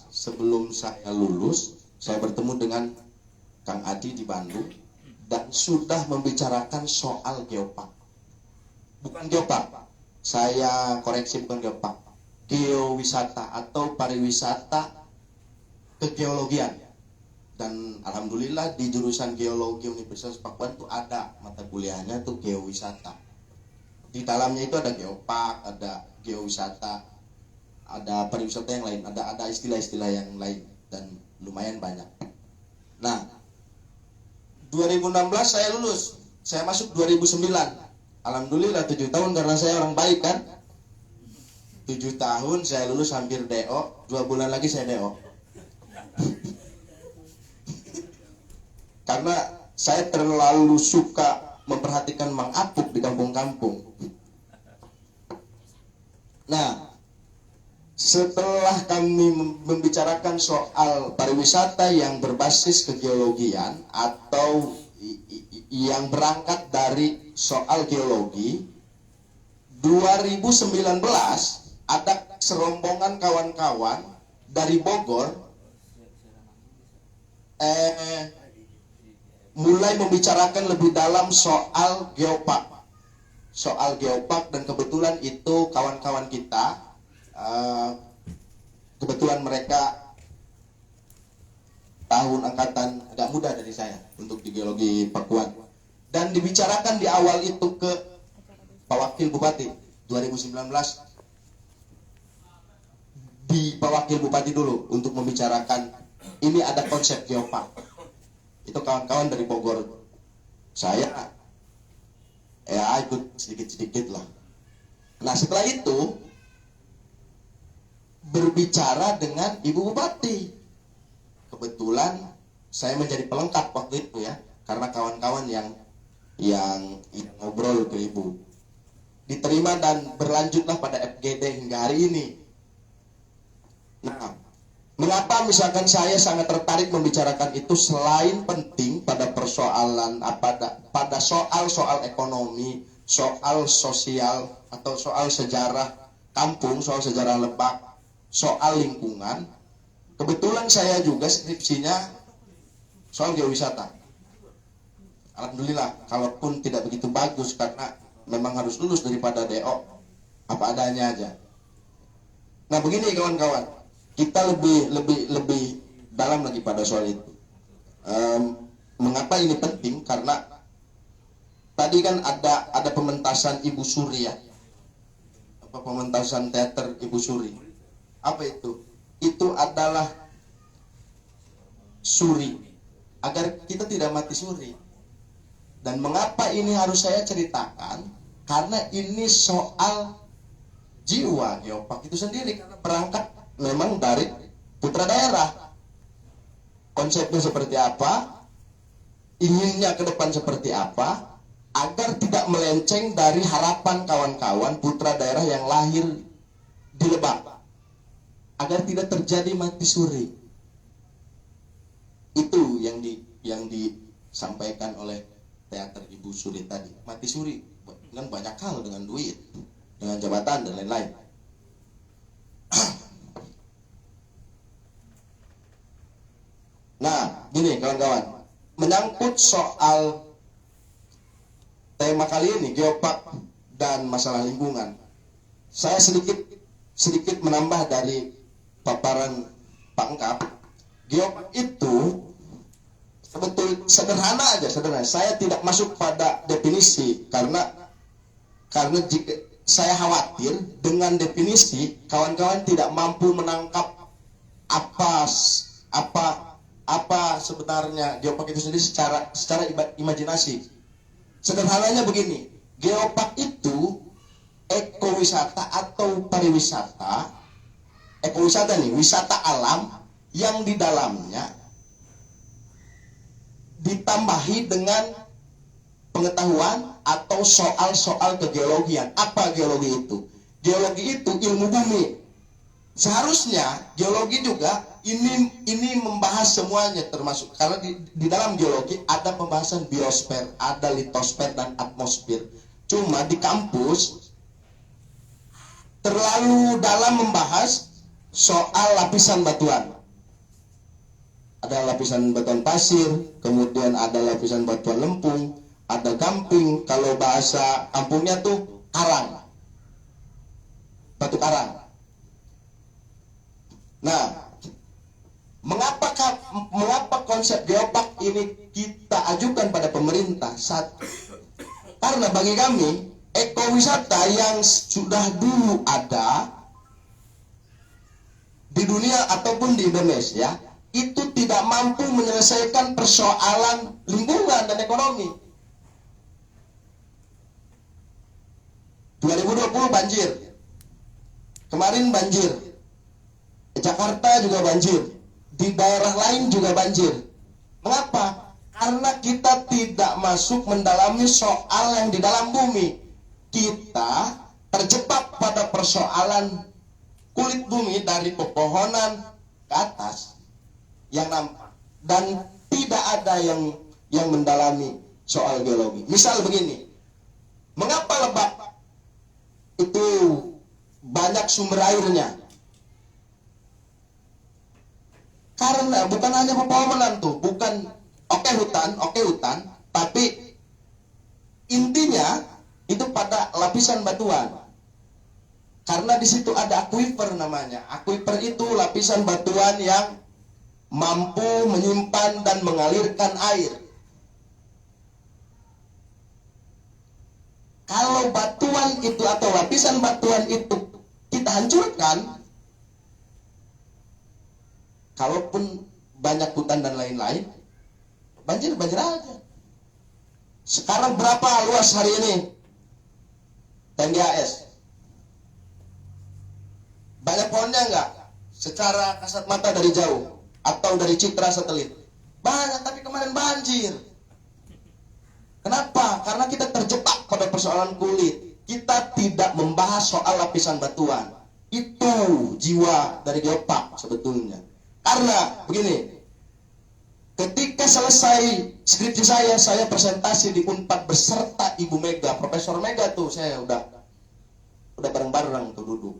sebelum saya lulus, saya bertemu dengan Kang Adi di Bandung dan sudah membicarakan soal geopark. Bukan geopark, saya koreksi, bukan geopark, geowisata atau pariwisata kegeologian. Dan alhamdulillah di jurusan geologi Universitas Pakuan tuh ada mata kuliahnya tuh geowisata. Di dalamnya itu ada geopark, ada geowisata, ada pariwisata yang lain, ada istilah-istilah yang lain dan lumayan banyak. Nah, 2016 saya lulus, saya masuk 2009. Alhamdulillah 7 tahun karena saya orang baik kan. 7 tahun saya lulus hampir DO, 2 bulan lagi saya DO. Karena saya terlalu suka memperhatikan Mang Apuk di kampung-kampung. Nah, setelah kami membicarakan soal pariwisata yang berbasis kegeologian atau yang berangkat dari soal geologi, 2019 ada serombongan kawan-kawan dari Bogor mulai membicarakan lebih dalam soal geopark. Dan kebetulan itu kawan-kawan kita, kebetulan mereka tahun angkatan agak muda dari saya untuk di geologi Pakuan. Dan dibicarakan di awal itu ke Pak Wakil Bupati 2019, di Pak Wakil Bupati dulu untuk membicarakan ini ada konsep geopark. Itu kawan-kawan dari Bogor. Saya ikut sedikit-sedikit lah. Nah, setelah itu berbicara dengan Ibu Bupati. Kebetulan saya menjadi pelengkap waktu itu ya, karena kawan-kawan yang ngobrol ke Ibu. Diterima dan berlanjutlah pada FGD hingga hari ini. Nah, mengapa misalkan saya sangat tertarik membicarakan itu selain penting pada persoalan pada soal ekonomi, soal sosial atau soal sejarah kampung, soal sejarah Lebak, soal lingkungan. Kebetulan saya juga skripsinya soal geowisata. Alhamdulillah, kalaupun tidak begitu bagus karena memang harus lulus daripada DO, apa adanya aja. Nah, begini kawan-kawan, kita lebih dalam lagi pada soal itu. Mengapa ini penting? Karena tadi kan ada pementasan Ibu Suri ya, pementasan teater Ibu Suri. Apa itu? Itu adalah suri agar kita tidak mati suri. Dan mengapa ini harus saya ceritakan? Karena ini soal jiwa geopark itu sendiri, karena berangkat memang dari putra daerah. Konsepnya seperti apa, inginnya ke depan seperti apa, agar tidak melenceng dari harapan kawan-kawan putra daerah yang lahir di Lebak, agar tidak terjadi mati suri. Itu yang disampaikan oleh teater Ibu Suri tadi. Mati suri dengan banyak hal, dengan duit, dengan jabatan dan lain-lain. Nah, gini kawan-kawan, menyangkut soal tema kali ini, geopark dan masalah lingkungan, saya sedikit menambah dari paparan Pak Engkap. Geopark itu betul sederhana aja, sederhana. Saya tidak masuk pada definisi karena jika saya khawatir dengan definisi kawan-kawan tidak mampu menangkap apa sebenarnya geopark itu sendiri secara imajinasi. Sederhananya begini, geopark itu ekowisata atau pariwisata. Ekowisata nih, wisata alam yang di dalamnya ditambahi dengan pengetahuan atau soal-soal kegeologian. Apa geologi itu? Geologi itu ilmu bumi. Seharusnya geologi juga ini membahas semuanya, termasuk karena di dalam geologi ada pembahasan biosfer, ada litosfer dan atmosfer. Cuma di kampus terlalu dalam membahas soal lapisan batuan. Ada lapisan batuan pasir, kemudian ada lapisan batuan lempung, ada gamping, kalau bahasa kampungnya tuh karang, batu karang. Nah, mengapa konsep geopark ini kita ajukan pada pemerintah? Satu, karena bagi kami ekowisata yang sudah dulu ada di dunia ataupun di Indonesia itu tidak mampu menyelesaikan persoalan lingkungan dan ekonomi. 2020 banjir, kemarin banjir, Jakarta juga banjir, di daerah lain juga banjir. Mengapa? Karena kita tidak masuk mendalami soal yang di dalam bumi. Kita terjebak pada persoalan kulit bumi dari pepohonan ke atas yang nampak, dan tidak ada yang mendalami soal geologi. Misal begini, mengapa Lebak itu banyak sumber airnya? Karena bukan hanya pepohonan tuh, bukan oke hutan, tapi intinya itu pada lapisan batuan. Karena di situ ada aquifer namanya. Aquifer itu lapisan batuan yang mampu menyimpan dan mengalirkan air. Kalau batuan itu atau lapisan batuan itu kita hancurkan, kalaupun banyak hutan dan lain-lain, banjir aja. Sekarang berapa luas hari ini TNGAS? Banyak pohonnya enggak? Secara kasat mata dari jauh atau dari citra satelit? Banyak, tapi kemarin banjir. Kenapa? Karena kita terjebak pada persoalan kulit. Kita tidak membahas soal lapisan batuan. Itu jiwa dari geopark sebetulnya. Karena begini, ketika selesai skripsi saya presentasi di Unpad beserta Ibu Mega, Profesor Mega tuh saya udah bareng-bareng tuh duduk.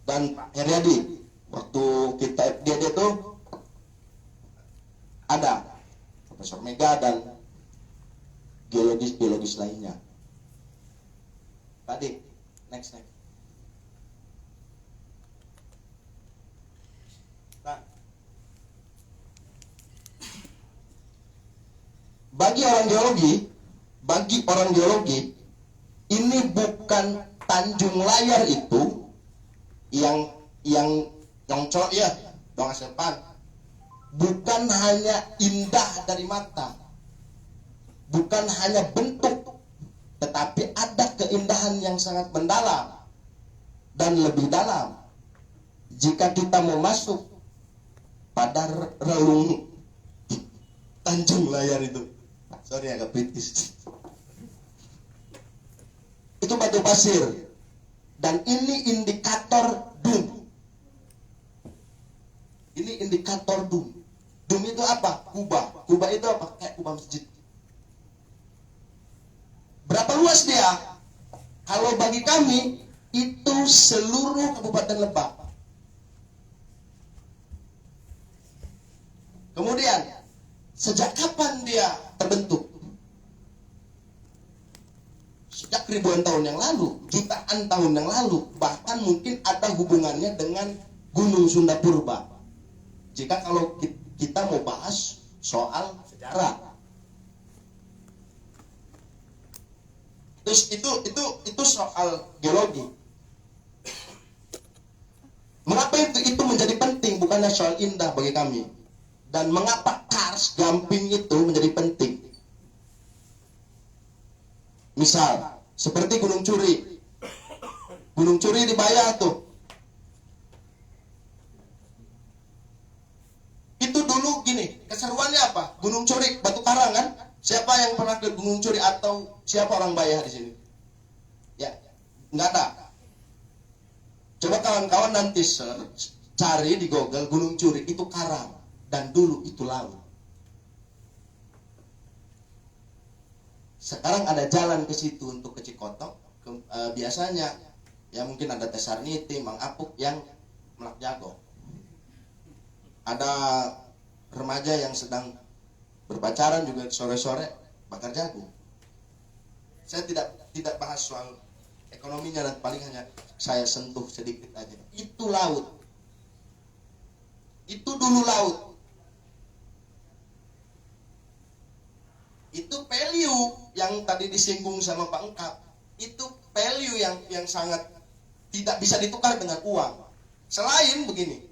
Dan Pak Heriadi, waktu kita FGD tuh ada Profesor Mega dan geologis lainnya. Tadi, next. Nah, bagi orang geologi, ini bukan Tanjung Layar itu yang colok ya, Bang Asepan. Bukan hanya indah dari mata, bukan hanya bentuk, tetapi ada keindahan yang sangat mendalam dan lebih dalam. Jika kita mau masuk pada relung Tanjung Layar itu, sorry agak British, itu batu pasir, dan ini indikator dum. Ini indikator dum. Dum itu apa? Kubah. Kubah itu apa? Kayak kubah masjid. Berapa luas dia? Kalau bagi kami itu seluruh Kabupaten Lebak. Kemudian sejak kapan dia terbentuk? Sejak ribuan tahun yang lalu, jutaan tahun yang lalu, bahkan mungkin ada hubungannya dengan Gunung Sunda Purba. Jika kalau kita mau bahas soal sejarah, terus itu soal geologi. Mengapa itu menjadi penting? Bukannya soal indah bagi kami. Dan mengapa Kars Gamping itu menjadi penting? Misal seperti Gunung Curi. Gunung Curi di Bayah tuh. Itu dulu gini, keseruannya apa? Gunung Curi, Batu Karang kan? Siapa yang pernah ke Gunung Curi atau siapa orang Bayah di sini? Ya, nggak ada. Coba kawan-kawan nanti search, cari di Google Gunung Curi, itu karang dan dulu itu laut. Sekarang ada jalan ke situ untuk ke Cikotok. Biasanya ya mungkin ada Tesarniti, Mang Apuk yang melak jago. Ada remaja yang sedang berpacaran juga sore-sore bakar jagung. Saya tidak bahas soal ekonominya, dan paling hanya saya sentuh sedikit aja. Itu laut. Itu dulu laut. Itu value yang tadi disinggung sama Pak Engkap. Itu value yang sangat tidak bisa ditukar dengan uang. Selain begini,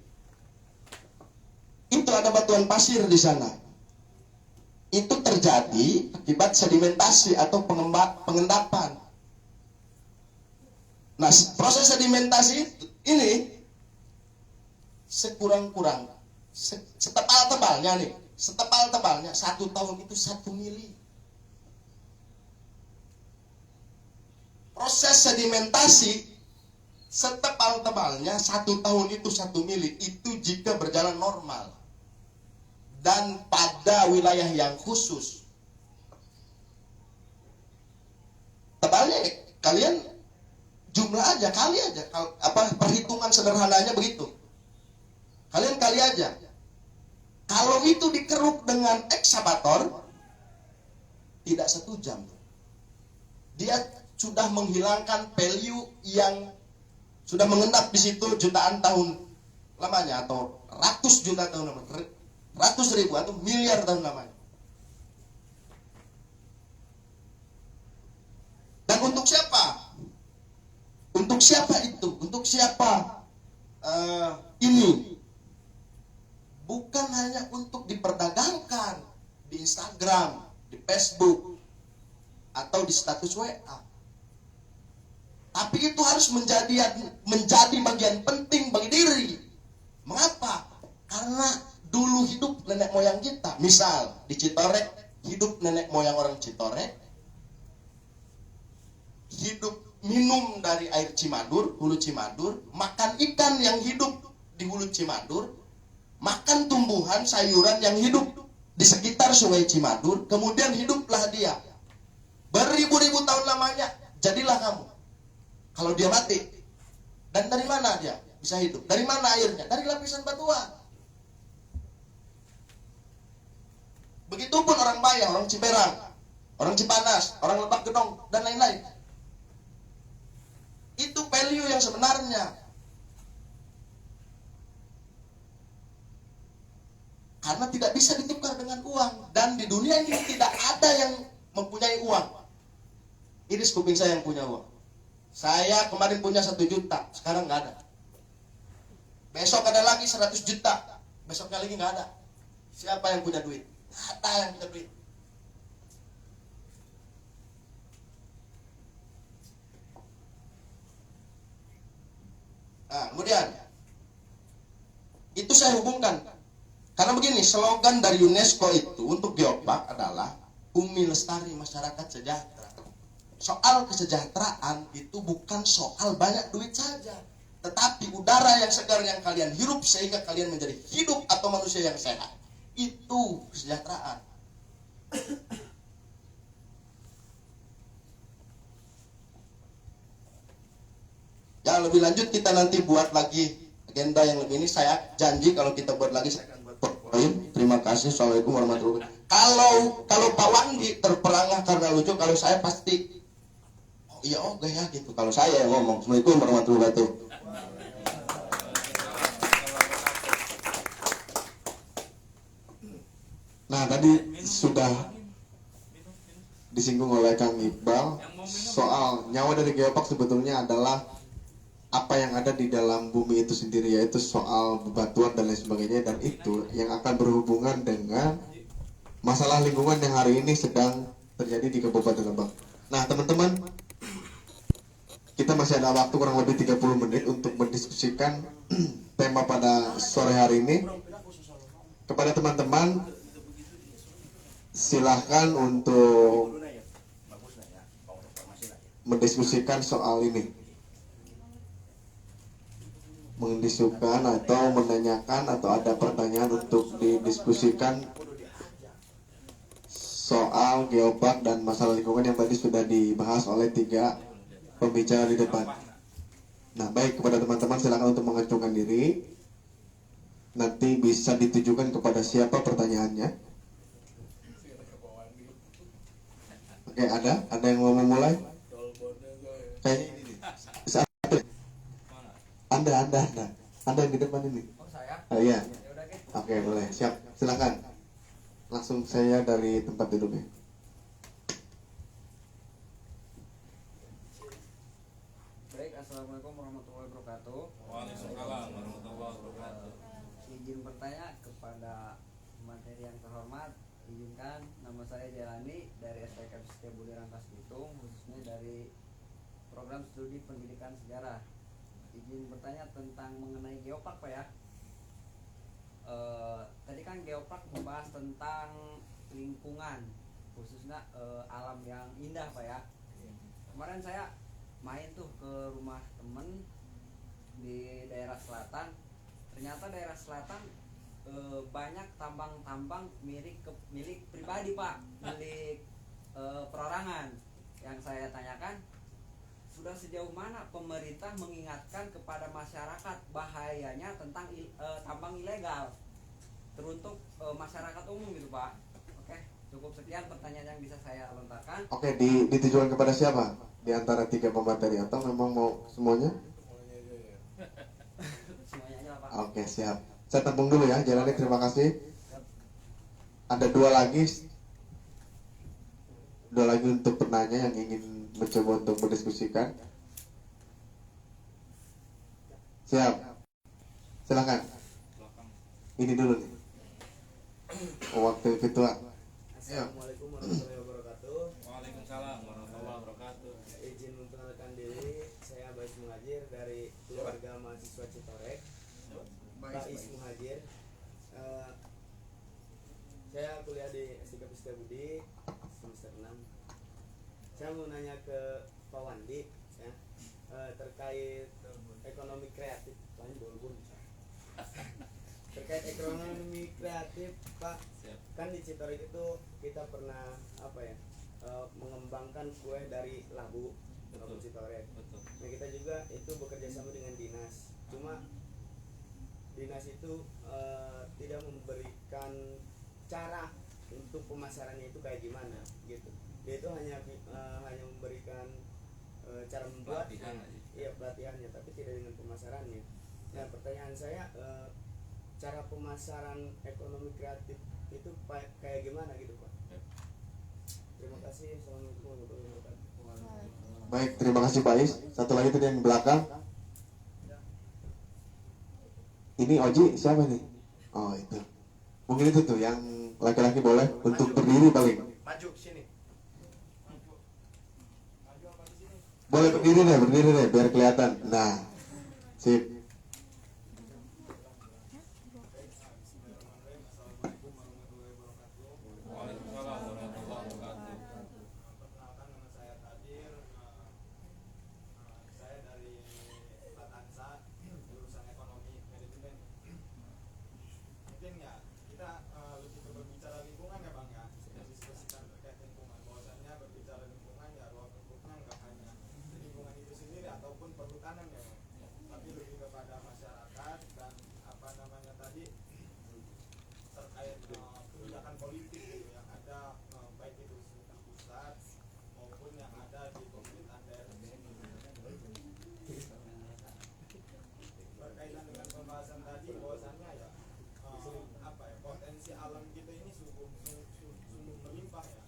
itu ada batuan pasir di sana. Itu terjadi akibat sedimentasi atau pengendapan. Nah, proses sedimentasi ini sekurang-kurang setebal-tebalnya nih, setebal-tebalnya 1 tahun itu 1 mili. Proses sedimentasi setebal-tebalnya 1 tahun itu 1 mili, itu jika berjalan normal dan pada wilayah yang khusus. Tebalnya kalian jumlah aja, kali aja, perhitungan sederhananya begitu. Kalian kali aja. Kalau itu dikeruk dengan ekskavator, tidak 1 jam. Dia sudah menghilangkan value yang sudah mengendap di situ jutaan tahun lamanya, atau ratus juta tahun lamanya, ratus ribu atau miliar tahun lamanya. Dan untuk siapa? Untuk siapa itu? Untuk siapa ini? Bukan hanya untuk diperdagangkan di Instagram, di Facebook, atau di status WA. Tapi itu harus menjadi bagian penting bagi diri. Mengapa? Karena dulu hidup nenek moyang kita. Misal di Citorek, hidup nenek moyang orang Citorek, hidup minum dari air Cimadur, hulu Cimadur, makan ikan yang hidup di hulu Cimadur, makan tumbuhan sayuran yang hidup di sekitar sungai Cimadur, kemudian hiduplah dia. Beribu-ribu tahun lamanya, jadilah kamu. Kalau dia mati, dan dari mana dia bisa hidup? Dari mana airnya? Dari lapisan batuan. Begitupun orang Bayah, orang Ciberang, orang Cipanas, orang Lebak Gedong, dan lain-lain. Itu value yang sebenarnya. Karena tidak bisa ditukar dengan uang. Dan di dunia ini tidak ada yang mempunyai uang. Iris kuping saya yang punya uang. Saya kemarin punya 1 juta, sekarang nggak ada. Besok ada lagi 100 juta, besoknya lagi nggak ada. Siapa yang punya duit? Ada yang punya duit. Nah, kemudian itu saya hubungkan. Karena begini, slogan dari UNESCO itu untuk Geopark adalah Bumi Lestari Masyarakat Sejahtera. Soal kesejahteraan itu bukan soal banyak duit saja, tetapi udara yang segar yang kalian hirup sehingga kalian menjadi hidup atau manusia yang sehat. Itu kesejahteraan. Ya, lebih lanjut kita nanti buat lagi agenda yang lebih ini. Saya janji kalau kita buat lagi saya akan buat poin. Terima kasih. Assalamualaikum warahmatullahi wabarakatuh. Kalau Pak Wandi terperangah karena lucu, kalau saya pasti iya oke ya gitu. Kalau saya yang ngomong. Assalamualaikum warahmatullahi wabarakatuh. Nah, tadi sudah disinggung oleh Kang Iqbal soal nyawa dari Geopark sebetulnya adalah apa yang ada di dalam bumi itu sendiri, yaitu soal bebatuan dan lain sebagainya, dan itu yang akan berhubungan dengan masalah lingkungan yang hari ini sedang terjadi di Kabupaten Lebak. Nah, teman-teman, kita masih ada waktu kurang lebih 30 menit untuk mendiskusikan tema pada sore hari ini. Kepada teman-teman, silahkan untuk mendiskusikan soal ini, mendiskusikan atau menanyakan atau ada pertanyaan untuk didiskusikan soal Geopark dan masalah lingkungan yang tadi sudah dibahas oleh 3 pembicara di depan. Nah, baik, kepada teman-teman silakan untuk mengajukan diri. Nanti bisa ditujukan kepada siapa pertanyaannya. Oke, ada yang mau memulai? Kayaknya ini. Anda. Anda yang di depan ini. Oh saya? Iya. Ya udah Kek. Oke, boleh. Siap. Silakan. Langsung saya dari tempat duduknya. Baik, assalamualaikum warahmatullahi wabarakatuh. Waalaikumsalam warahmatullahi wabarakatuh. Izin bertanya kepada materi yang terhormat, izinkan nama saya Jelani dari STK Setiabudi Rangkas Bitung, khususnya dari program studi pendidikan sejarah. Izin bertanya tentang mengenai geopark Pak ya. Tadi kan geopark membahas tentang lingkungan, khususnya alam yang indah Pak ya. Kemarin saya main tuh ke rumah temen di daerah selatan. Ternyata daerah selatan banyak tambang-tambang milik pribadi Pak, milik perorangan. Yang saya tanyakan, sudah sejauh mana pemerintah mengingatkan kepada masyarakat bahayanya tentang tambang ilegal teruntuk masyarakat umum gitu Pak. Oke, cukup sekian pertanyaan yang bisa saya lontarkan. Oke, ditujukan kepada siapa? Di antara 3 pemateri atau memang mau semuanya? Semuanya aja lah Pak. Oke, siap. Saya tampung dulu ya. Jalani, terima kasih. Ada 2 lagi. 2 lagi untuk penanya yang ingin mencoba untuk berdiskusikan. Siap. Silakan. Ini dulu nih. Waktu ketua. Assalamualaikum warahmatullahi wabarakatuh. Waalaikumsalam warahmatullahi wabarakatuh. Izin memperkenalkan diri, saya Bais Muhajir dari keluarga mahasiswa Citorek. Bais Muhajir. Saya kuliah di STK Setiabudi semester 6. Saya mau nanya ke Pak Wandi ya, terkait ekonomi kreatif. Terkait ekonomi kreatif Pak, kan di Citorek itu kita pernah mengembangkan kue dari labu labu Citorek. Nah kita juga itu bekerja sama dengan dinas, cuma dinas itu tidak memberikan cara untuk pemasarannya itu kayak gimana gitu. Dia itu hanya memberikan cara membuat, pelatihannya, tapi tidak dengan pemasarannya. Nah pertanyaan saya, cara pemasaran ekonomi kreatif itu kayak gimana gitu Pak? Terima kasih. Assalamualaikum warahmatullahi wabarakatuh. Baik, terima kasih Pak Is. Satu lagi tadi yang belakang. Ini Oji siapa nih? Oh itu. Mungkin itu tuh yang laki-laki boleh untuk berdiri paling. Maju sini. Boleh berdiri deh biar kelihatan. Nah, sip. Waalaikumsalam warahmatullahi wabarakatuh. Perkenalkan, nama saya Kadir. Saya dari Latansa, jurusan ekonomi manajemen. Mungkin ya kita lebih berbicara lingkungan ya Bang ya, diskusikan terkait lingkungan. Bahwasannya berbicara lingkungan ya ruang lingkupnya nggak hanya lingkungan itu sendiri ataupun perhutanan ya Bang, tapi lebih kepada masyarakat dan tadi terkait kebijakan politik gitu yang ada, baik itu di pusat maupun yang ada di pemerintahan daerah. Berkaitan dengan pembahasan tadi, bahwasannya ya potensi alam kita ini sungguh melimpah ya.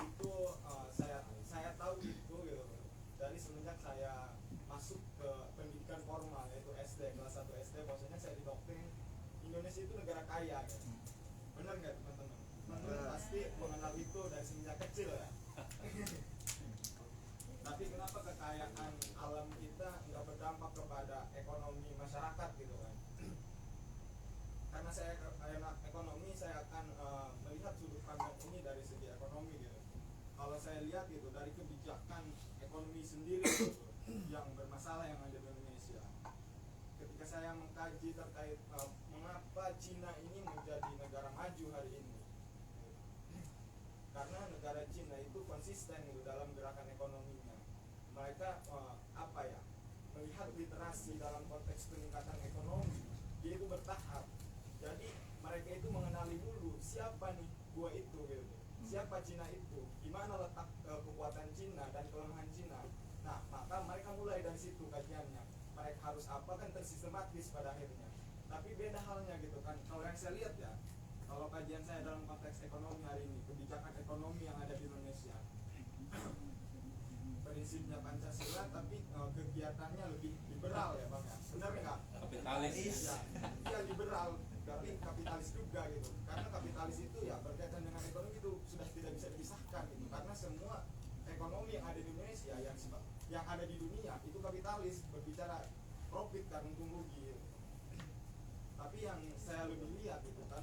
Itu saya tahu itu gitu. Dari semenjak saya masuk ke pendidikan formal yaitu SD kelas 1 SD, bahwasanya saya didoktrin Indonesia itu negara kaya gitu. Benar nggak teman-teman? Teman-teman pasti mengenal itu dari semenjak kecil ya. Tapi kenapa kekayaan alam kita nggak berdampak kepada ekonomi masyarakat gitu kan? Karena saya anak ekonomi, saya akan melihat sudut pandang ini dari segi ekonomi gitu. Kalau saya lihat gitu dari kebijakan ekonomi sendiri gitu, yang bermasalah yang ada di Indonesia. Ketika saya mengkaji terkait mengapa Cina ini menjadi negara maju hari ini, karena negara Cina itu konsisten gitu dalam gerakan ekonominya. Mereka melihat literasi dalam konteks peningkatan ekonomi, dia itu bertahap. Jadi mereka itu mengenali dulu siapa nih gua itu gitu, siapa Cina itu, di mana letak kekuatan Cina dan kelemahan Cina. Nah maka mereka mulai dari situ kajiannya. mereka harus apa kan tersistematis pada akhirnya. Tapi beda halnya gitu kan. Kalau yang saya lihat ya, kalau kajian saya dalam konteks ekonomi hari ini, kebijakan ekonomi yang ada di Indonesia, prinsipnya Pancasila tapi kegiatannya lebih liberal ya Bang ya. Benar nggak? Kapitalis. Iya liberal, tapi kapitalis juga gitu. Karena kapitalis itu ya berkaitan dengan ekonomi itu sudah tidak bisa dipisahkan gitu. Karena semua ekonomi yang ada di Indonesia yang ada di dunia itu kapitalis, berbicara profit dan untung rugi gitu. Tapi yang saya lebih lihat gitu kan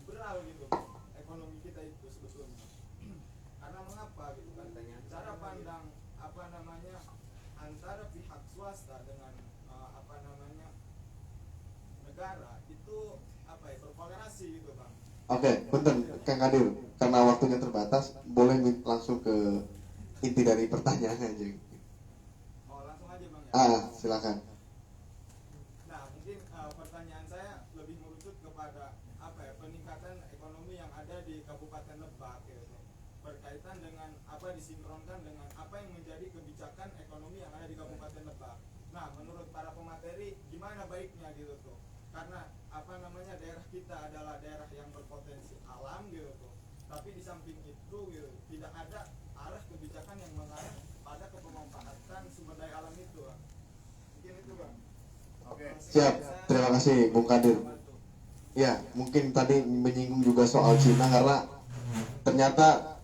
liberal gitu ekonomi kita itu sebetulnya. Karena mengapa gitu kan, cara pandang apa namanya antara pihak swasta dengan negara itu apa ya, berkolerasi gitu Bang. Oke, punten Kang Kadir, karena waktunya terbatas, boleh langsung ke inti dari pertanyaannya aja. Oh langsung aja Bang ya. Silakan. Nah mungkin pertanyaan saya lebih merucut kepada apa ya, peningkatan ekonomi yang ada di Kabupaten Lebak gitu, berkaitan dengan apa, disinkronkan dengan apa yang menjadi kebijakan ekonomi yang ada di Kabupaten Lebak. Nah menurut para pemateri gimana baiknya gitu tuh, karena apa namanya daerah kita adalah daerah yang berpotensi alam gitu tuh, tapi di samping itu gitu tidak ada arah kebijakan yang mengarah pada kepemanfaatan sumber daya alam itu Bang. Mungkin itu Bang. Oke. Siap, terima kasih Bung Kadir. Ya, mungkin tadi menyinggung juga soal Cina, karena ternyata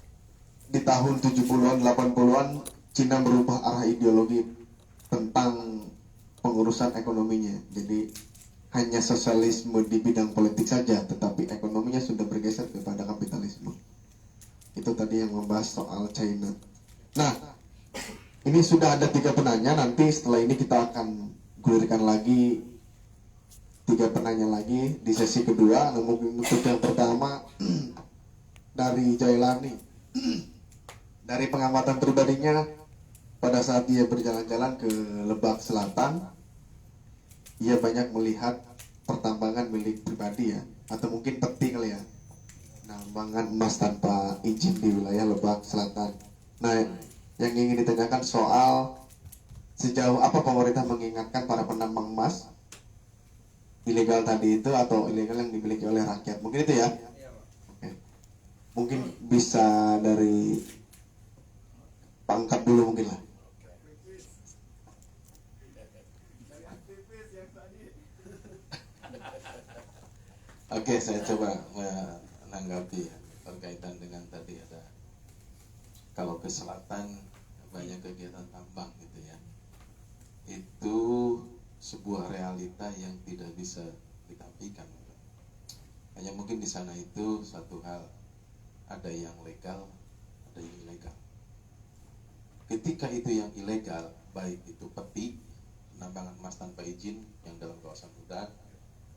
di tahun 70-an 80-an Cina berubah arah ideologi tentang pengurusan ekonominya. Jadi hanya sosialisme di bidang politik saja, tetapi ekonominya sudah bergeser kepada kapitalisme. Itu tadi yang membahas soal China. Nah, ini sudah ada 3 penanya. Nanti setelah ini kita akan gulirkan lagi 3 penanya lagi di sesi kedua. Namun untuk yang pertama dari Jailani, dari pengamatan pribadinya pada saat dia berjalan-jalan ke Lebak Selatan, ia banyak melihat pertambangan milik pribadi ya, atau mungkin peti kali ya, penambangan emas tanpa izin di wilayah Lebak Selatan. Nah, yang ingin ditanyakan soal sejauh apa pemerintah mengingatkan para penambang emas ilegal tadi itu, atau ilegal yang dimiliki oleh rakyat, mungkin itu ya. Oke. Mungkin bisa dari pangkat dulu mungkin lah. Oke, saya coba menanggapi berkaitan dengan tadi ada, kalau ke selatan banyak kegiatan tambang gitu ya. Itu sebuah realita yang tidak bisa ditampilkan. Hanya mungkin di sana itu satu hal, ada yang legal, ada yang ilegal. Ketika itu yang ilegal, baik itu peti, penambangan emas tanpa izin yang dalam kawasan hutan,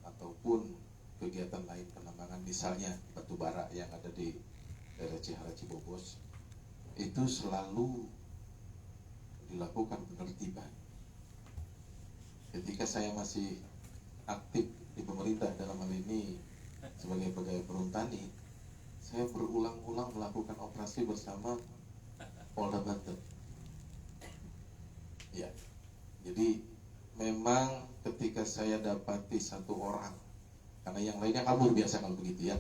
ataupun kegiatan lain penambangan, misalnya batu bara yang ada di daerah Cihara Cibobos, itu selalu dilakukan penertiban. Ketika saya masih aktif di pemerintah, dalam hal ini sebagai pegawai perhutani, saya berulang-ulang melakukan operasi bersama Polda Banten. Ya, jadi memang ketika saya dapati satu orang, karena yang lainnya kabur biasa kalau begitu ya,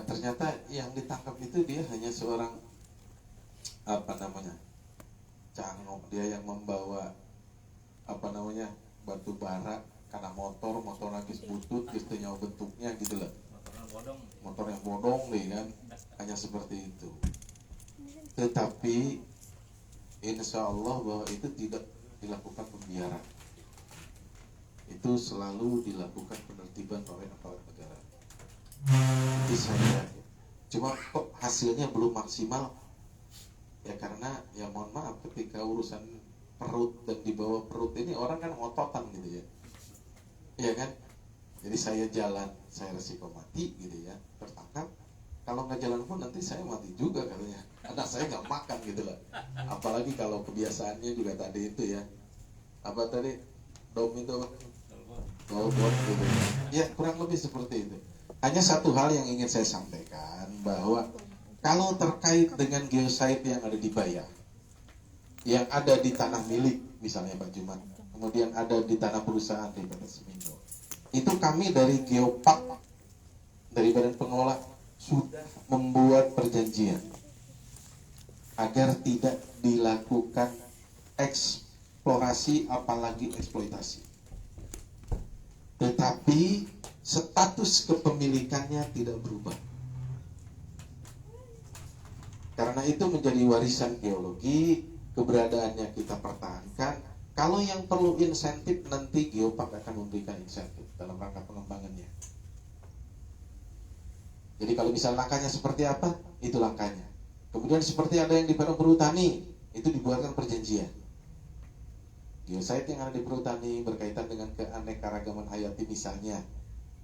ternyata yang ditangkap itu dia hanya seorang cangok, dia yang membawa batu bara karena motor nagis butut gitu, nyawa bentuknya gitu loh, motor yang bodong nih kan, hanya seperti itu. Tetapi insya Allah bahwa itu tidak dilakukan pembiaran, itu selalu dilakukan penertiban oleh aparat negara. Itu saya, cuma kok hasilnya belum maksimal ya, karena ya mohon maaf, ketika urusan perut dan di bawah perut ini orang kan ngototan gitu ya, iya kan. Jadi saya jalan, saya resiko mati gitu ya, tertangkap. Kalau nggak jalan pun nanti saya mati juga katanya, karena saya nggak makan gitu lah. Apalagi kalau kebiasaannya juga tadi itu ya, apa tadi dom itu dolbot gitu ya, kurang lebih seperti itu. Hanya satu hal yang ingin saya sampaikan, bahwa kalau terkait dengan geosite yang ada di Bayah, yang ada di tanah milik misalnya Pak Jumat, kemudian ada di tanah perusahaan di PT Semindo. Itu kami dari Geopark, dari Badan Pengelola sudah membuat perjanjian agar tidak dilakukan eksplorasi apalagi eksploitasi. Tetapi status kepemilikannya tidak berubah. Karena itu menjadi warisan geologi, keberadaannya kita pertahankan. Kalau yang perlu insentif, nanti Geopark akan memberikan insentif dalam rangka pengembangannya. Jadi kalau misal langkahnya seperti apa, itu langkahnya. Kemudian seperti ada yang di Perum Perhutani, itu dibuatkan perjanjian. Geosite yang ada di Perhutani berkaitan dengan keanekaragaman hayati, misalnya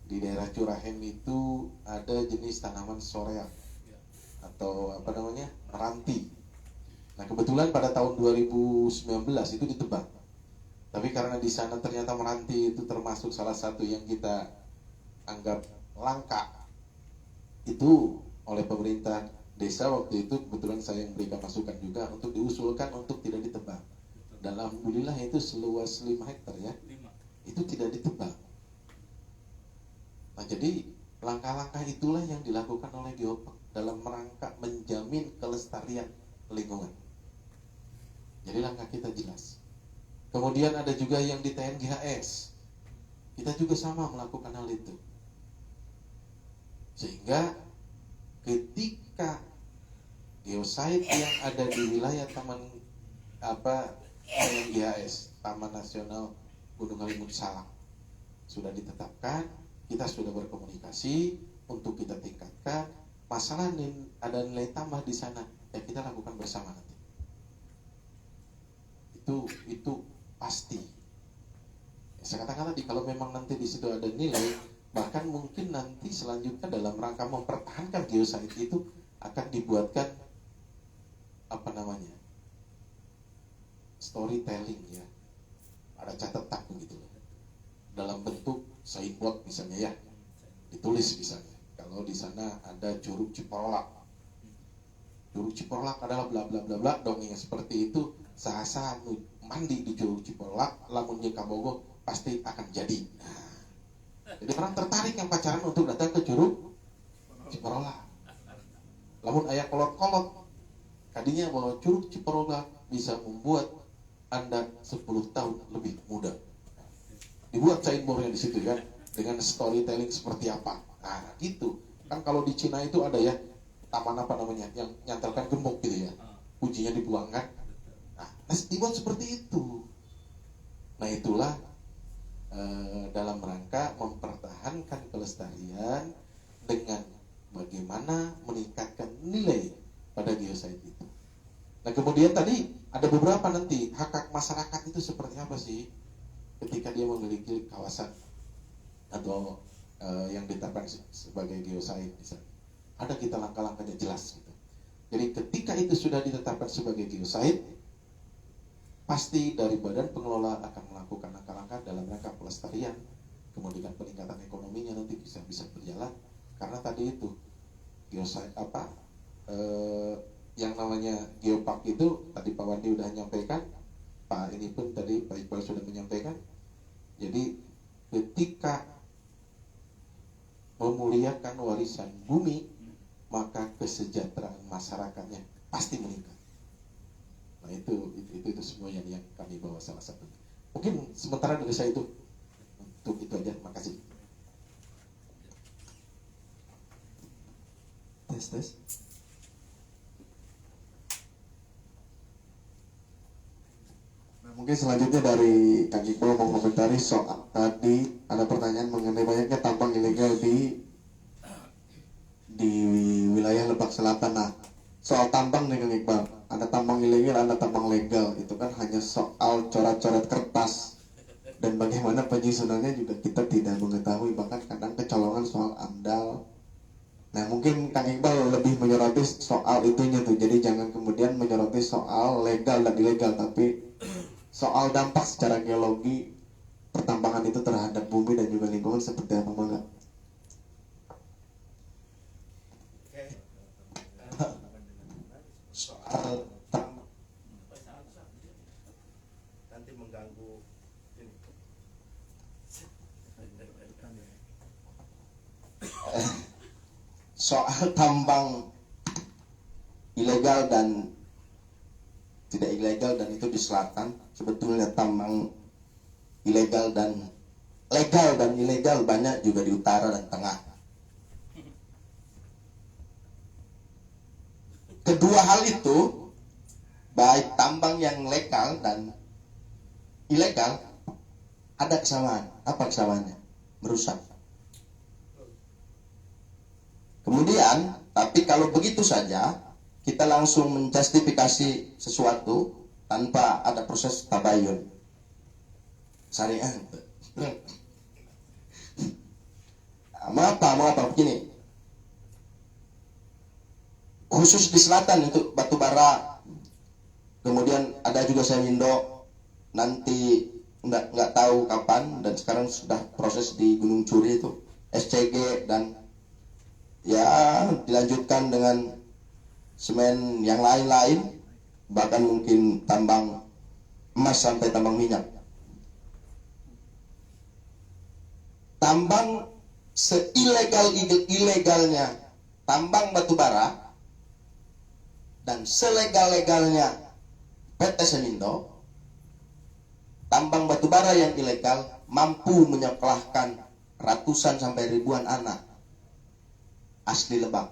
di daerah Curahem itu ada jenis tanaman soreak atau apa namanya, meranti. Nah kebetulan pada tahun 2019 itu ditebang. Tapi karena di sana ternyata meranti itu termasuk salah satu yang kita anggap langka, itu oleh pemerintah desa waktu itu kebetulan saya yang berikan masukan juga untuk diusulkan untuk tidak ditebang. Dan alhamdulillah itu seluas 5 hektar ya, itu tidak ditebang. Nah jadi langkah-langkah itulah yang dilakukan oleh Geopark dalam rangka menjamin kelestarian lingkungan. Jadi langkah kita jelas. Kemudian ada juga yang di TNGHS, kita juga sama melakukan hal itu. Sehingga ketika geosite yang ada di wilayah TNGHS, Taman Nasional Gunung Halimun Salak, sudah ditetapkan, kita sudah berkomunikasi untuk kita tingkatkan. Masalah ada nilai tambah di sana, ya kita lakukan bersama nanti. Itu pasti. Ya, saya katakan tadi kalau memang nanti di situ ada nilai, bahkan mungkin nanti selanjutnya dalam rangka mempertahankan geosite itu akan dibuatkan apa namanya, storytelling ya, ada catatan begitu dalam bentuk signboard misalnya ya, ditulis misalnya kalau di sana ada Curug Ciporolak. Curug Ciporolak adalah bla bla bla bla, dongeng seperti itu. Sahasa mandi di Curug Ciporolak, lamun jeung kabogo pasti akan jadi. Jadi orang tertarik yang pacaran untuk datang ke Curug Ciporolak. Lamun aya kolot-kolot, kadinya bahwa Curug Ciporolak bisa membuat Anda 10 tahun lebih muda. Dibuat signboardnya di situ kan, dengan storytelling seperti apa. Nah gitu. Kan kalau di Cina itu ada ya, taman apa namanya, yang nyantelkan gembok gitu ya, kuncinya dibuang kan. Nah dibuat seperti itu. Nah itulah dalam rangka mempertahankan kelestarian dengan bagaimana meningkatkan nilai pada geosite itu. Nah kemudian tadi ada beberapa nanti hak masyarakat itu seperti apa sih ketika dia memiliki kawasan atau yang ditetapkan sebagai geosite misalnya. Ada kita langkah-langkahnya jelas gitu. Jadi ketika itu sudah ditetapkan sebagai geosite, pasti dari badan pengelola akan melakukan langkah-langkah dalam rangka pelestarian, kemudian peningkatan ekonominya nanti bisa berjalan. Karena tadi itu geosite yang namanya Geopark itu tadi Pak Wandi udah menyampaikan, Pak ini pun tadi Pak Iqbal sudah menyampaikan. Jadi ketika memuliakan warisan bumi, maka kesejahteraan masyarakatnya pasti meningkat. Nah itu semua yang kami bawa salah satu. Mungkin sementara dari saya itu untuk itu aja. Makasih. Tes. Nah, mungkin selanjutnya dari Kang Iqbal mau komentari soal tadi ada pertanyaan mengenai banyaknya tambang ilegal di wilayah Lebak Selatan. Nah, soal tambang nih Kang Iqbal, ada tambang ilegal, ada tambang legal, itu kan hanya soal coret-coret kertas dan bagaimana penyusunannya juga kita tidak mengetahui, bahkan kadang kecolongan soal AMDAL. Nah mungkin Kang Iqbal lebih menyoroti soal itunya tuh, jadi jangan kemudian menyoroti soal legal dan ilegal, tapi soal dampak secara geologi pertambangan itu terhadap bumi dan juga lingkungan seperti apa Mangga? Soal nanti mengganggu soal tambang ilegal dan tidak ilegal, dan itu di selatan. Sebetulnya tambang ilegal dan legal dan ilegal banyak juga di utara dan tengah. Kedua hal itu, baik tambang yang legal dan ilegal, ada kesamaan. Apa kesamaannya? Merusak. Kemudian, tapi kalau begitu saja kita langsung menjustifikasi sesuatu tanpa ada proses tabayun syariah. Mengapa begini? Khusus di selatan untuk batu bara, kemudian ada juga Semindo, nanti nggak tahu kapan, dan sekarang sudah proses di Gunung Curi itu SCG, dan ya dilanjutkan dengan semen yang lain-lain, bahkan mungkin tambang emas sampai tambang minyak. Tambang seilegal-ilegalnya tambang batu bara dan selegal-legalnya PT Semindo, tambang batu bara yang ilegal mampu menyekolahkan ratusan sampai ribuan anak asli Lebak.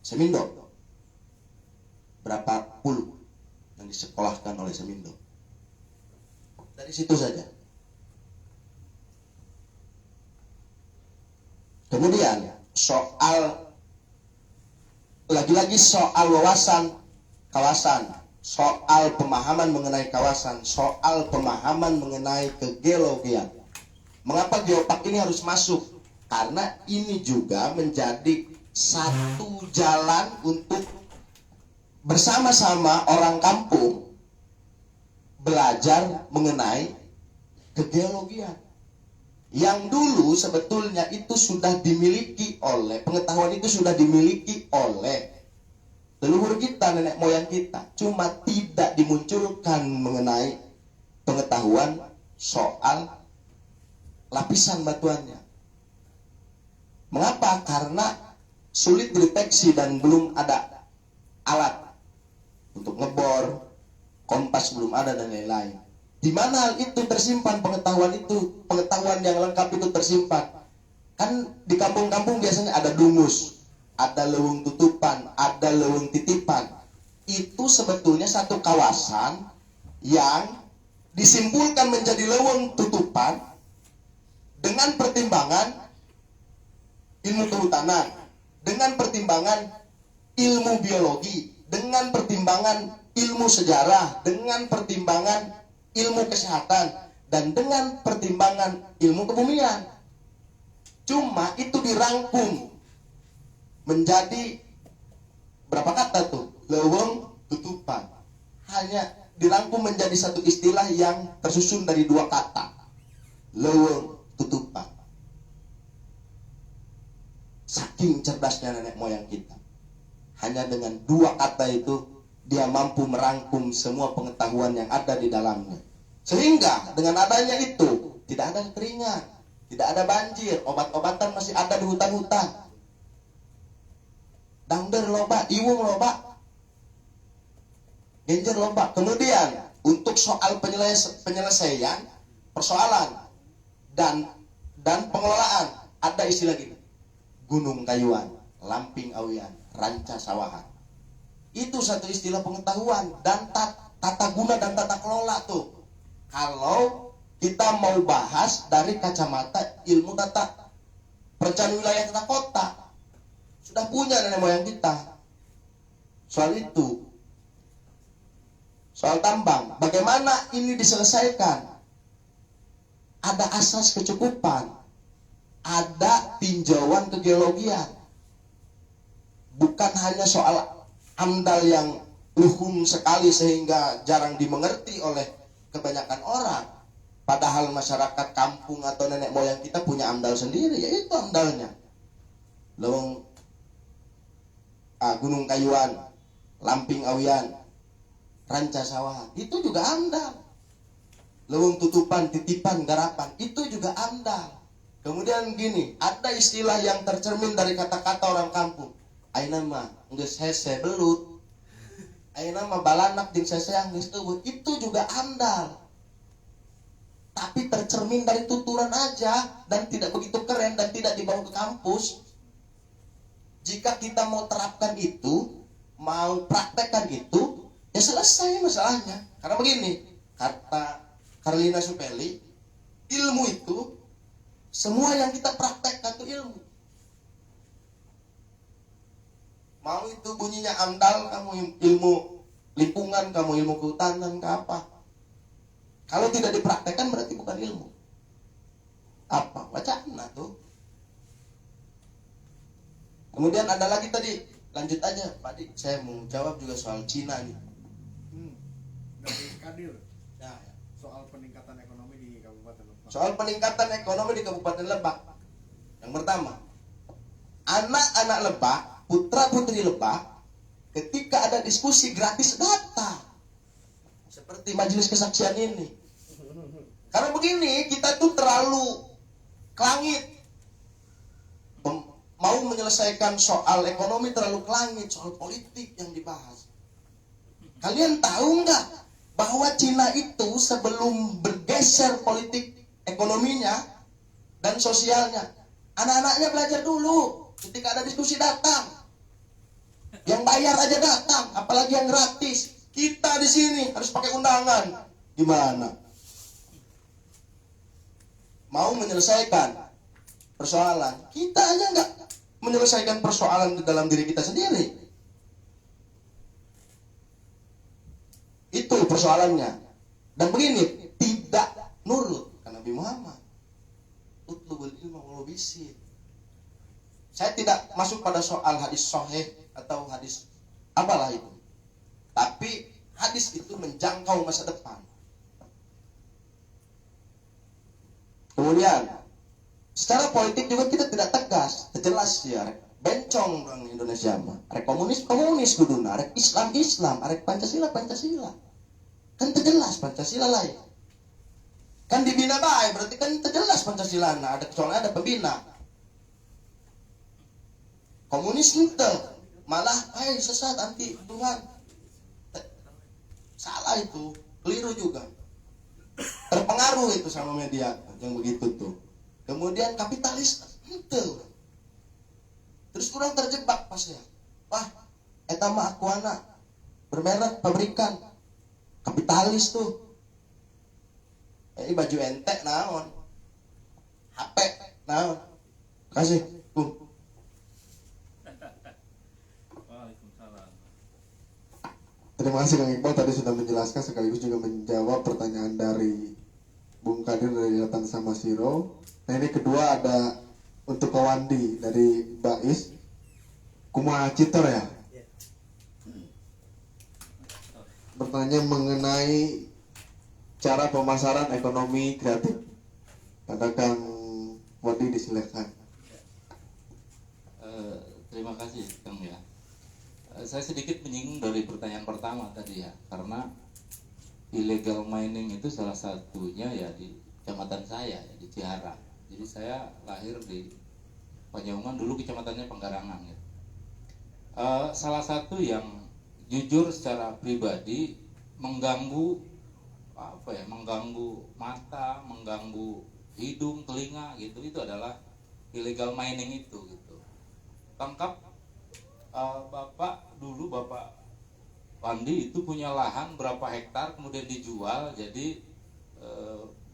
Semindo berapa puluh yang disekolahkan oleh Semindo. Dari situ saja. Kemudian soal, lagi-lagi soal wawasan kawasan, soal pemahaman mengenai kawasan, soal pemahaman mengenai kegeologian. Mengapa geopark ini harus masuk? Karena ini juga menjadi satu jalan untuk bersama-sama orang kampung belajar mengenai kegeologian. Yang dulu sebetulnya itu sudah dimiliki oleh, pengetahuan itu sudah dimiliki oleh leluhur kita, nenek moyang kita. Cuma tidak dimunculkan mengenai pengetahuan soal lapisan batuannya. Mengapa? Karena sulit dideteksi dan belum ada alat untuk ngebor, kompas belum ada, dan lain-lain. Di mana hal itu tersimpan, pengetahuan yang lengkap itu tersimpan? Kan di kampung-kampung biasanya ada dungus, ada lewung tutupan, ada lewung titipan. Itu sebetulnya satu kawasan yang disimpulkan menjadi lewung tutupan dengan pertimbangan ilmu kehutanan, dengan pertimbangan ilmu biologi, dengan pertimbangan ilmu sejarah, dengan pertimbangan ilmu kesehatan, dan dengan pertimbangan ilmu kebumian. Cuma itu dirangkum menjadi berapa kata tuh? Leweng tutupan. Hanya dirangkum menjadi satu istilah yang tersusun dari dua kata. Leweng tutupan. Saking cerdasnya nenek moyang kita. Hanya dengan dua kata itu dia mampu merangkum semua pengetahuan yang ada di dalamnya. Sehingga dengan adanya itu tidak ada kekeringan, tidak ada banjir, obat-obatan masih ada di hutan-hutan. Dangder loba, iwung loba, genjer loba. Kemudian untuk soal penyelesaian persoalan dan pengelolaan, ada istilah gini: gunung kayuan, lamping awian, ranca sawahan. Itu satu istilah pengetahuan dan tata guna dan tata kelola tuh. Kalau kita mau bahas dari kacamata ilmu tata perencanaan wilayah tata kota, sudah punya nenek moyang kita soal itu. Soal tambang, bagaimana ini diselesaikan? Ada asas kecukupan, ada tinjauan kegeologian. Bukan hanya soal amdal yang luhum sekali sehingga jarang dimengerti oleh kebanyakan orang. Padahal masyarakat kampung atau nenek moyang kita punya amdal sendiri, yaitu amdalnya leweng gunung kayuan, lamping awian, ranca sawahan. Itu juga amdal. Leweng tutupan, titipan, garapan, itu juga amdal. Kemudian gini, ada istilah yang tercermin dari kata-kata orang kampung. Aina mah geus hese belut. Aina mah balanak jeung seseang geus teubeut. Itu juga andal. Tapi tercermin dari tuturan aja dan tidak begitu keren dan tidak dibawa ke kampus. Jika kita mau terapkan itu, mau praktekkan itu, ya selesai masalahnya. Karena begini, kata Carlina Supeli, ilmu itu semua yang kita praktekkan itu ilmu. Mau itu bunyinya andal, kamu ilmu lingkungan, kamu ilmu kehutanan, ke apa. Kalau tidak dipraktekkan berarti bukan ilmu. Apa? Wacana tuh. Kemudian ada lagi tadi, lanjut aja Pak Dik, saya mau jawab juga soal Cina nih. Dari Kadir. Ya, soal peningkatan ekonomi di Kabupaten Lebak. Soal peningkatan ekonomi di Kabupaten Lebak. Yang pertama, anak-anak Lebak, putra-putri Lebak, ketika ada diskusi gratis datang. Seperti majelis kesaksian ini. Karena begini, kita tuh terlalu kelangit. Mau menyelesaikan soal ekonomi terlalu kelangit, soal politik yang dibahas. Kalian tahu nggak bahwa Cina itu sebelum bergeser politik ekonominya dan sosialnya, anak-anaknya belajar dulu. Ketika ada diskusi datang, yang bayar aja datang, apalagi yang gratis. Kita di sini harus pakai undangan. Gimana? Mau menyelesaikan persoalan, kita aja nggak menyelesaikan persoalan di dalam diri kita sendiri. Itu persoalannya. Dan begini, tidak nurut karena Nabi Muhammad. Utlubul ilma walau bisin. Saya tidak masuk pada soal hadis sahih atau hadis apalah itu. Tapi hadis itu menjangkau masa depan. Kemudian secara politik juga kita tidak tegas, jelas ya. Bencong orang Indonesia mah. Rek komunis kuduna, rek Islam, rek Pancasila. Kan terjelas Pancasila lain. Kan dibina baik, berarti kan terjelas Pancasila. Nah, soalnya ada pembina. Komunis ente, malah sesat anti Tuhan. Salah itu, keliru juga. Terpengaruh itu sama media yang begitu tuh. Kemudian kapitalis ente. Terus kurang terjebak pas ya. Wah, eta mah Aquana bermerek pabrikan kapitalis tuh. Ini baju ente naon? HP naon? Kasih, Bung. Terima kasih Kang Iqbal tadi sudah menjelaskan sekaligus juga menjawab pertanyaan dari Bung Kadir dari Ratan Samasiro. Nah ini kedua ada untuk Kawandi dari Bais Kumaha Citor ya. Bertanya mengenai cara pemasaran ekonomi kreatif. Pada Kang Wandi disilakan. Terima kasih Kang ya. Saya sedikit menyinggung dari pertanyaan pertama tadi ya, karena illegal mining itu salah satunya ya di kecamatan saya ya, di Ciharang. Jadi saya lahir di Panjauman, dulu kecamatannya Penggarangan ya. Salah satu yang jujur secara pribadi mengganggu mengganggu mata, mengganggu hidung, telinga gitu, itu adalah illegal mining itu gitu. Tangkap Bapak Wandi itu punya lahan berapa hektar, kemudian dijual jadi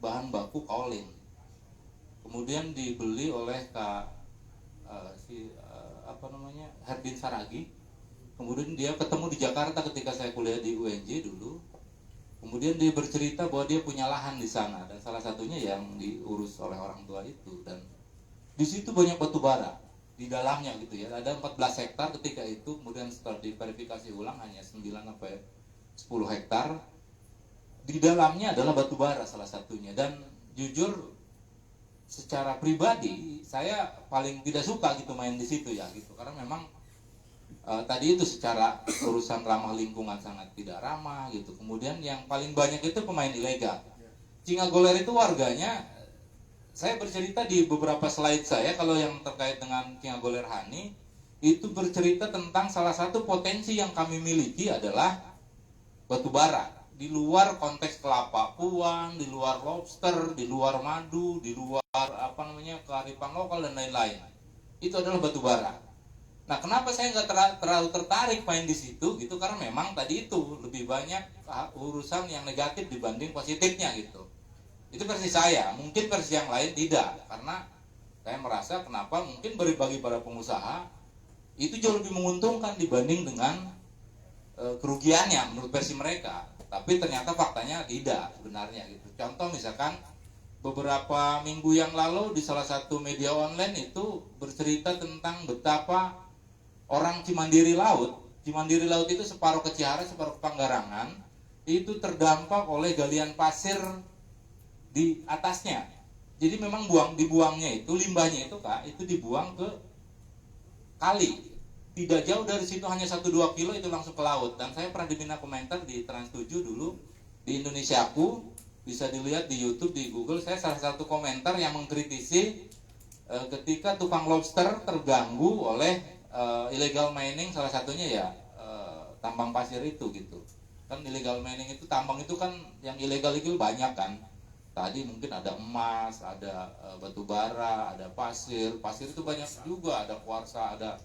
bahan baku kaolin, kemudian dibeli oleh Herdin Saragi. Kemudian dia ketemu di Jakarta ketika saya kuliah di UNJ dulu. Kemudian dia bercerita bahwa dia punya lahan di sana dan salah satunya yang diurus oleh orang tua itu, dan di situ banyak batu bara di dalamnya gitu ya. Ada 14 hektar ketika itu, kemudian setelah diverifikasi ulang hanya 9 sampai 10 hektar. Di dalamnya adalah batu bara salah satunya, dan jujur secara pribadi saya paling tidak suka gitu main di situ ya gitu, karena memang tadi itu secara urusan ramah lingkungan sangat tidak ramah gitu. Kemudian yang paling banyak itu pemain ilegal. Cingagoler itu warganya saya bercerita di beberapa slide saya, kalau yang terkait dengan Ki Agoler Hani, itu bercerita tentang salah satu potensi yang kami miliki adalah batu bara. Di luar konteks kelapa puang, di luar lobster, di luar madu, di luar kearifan lokal dan lain-lain. Itu adalah batu bara. Nah, kenapa saya nggak terlalu tertarik main di situ gitu? Karena memang tadi itu lebih banyak urusan yang negatif dibanding positifnya gitu. Itu versi saya. Mungkin versi yang lain tidak, karena saya merasa kenapa mungkin bagi para pengusaha itu jauh lebih menguntungkan dibanding dengan kerugiannya menurut versi mereka. Tapi ternyata faktanya tidak sebenarnya gitu. Contoh misalkan beberapa minggu yang lalu di salah satu media online itu bercerita tentang betapa orang Cimandiri Laut itu separuh ke Cihara, separuh ke Panggarangan, itu terdampak oleh galian pasir di atasnya. Jadi memang dibuangnya itu, limbahnya itu Kak, itu dibuang ke kali. Tidak jauh dari situ, hanya 1-2 kilo itu langsung ke laut. Dan saya pernah diminta komentar di Trans 7 dulu, di Indonesiaku, bisa dilihat di YouTube, di Google. Saya salah satu komentar yang mengkritisi ketika tukang lobster terganggu oleh illegal mining, salah satunya ya tambang pasir itu gitu. Kan illegal mining itu, tambang itu kan yang ilegal itu banyak kan. Tadi mungkin ada emas, ada batu bara, ada pasir itu banyak juga, ada kuarsa, ada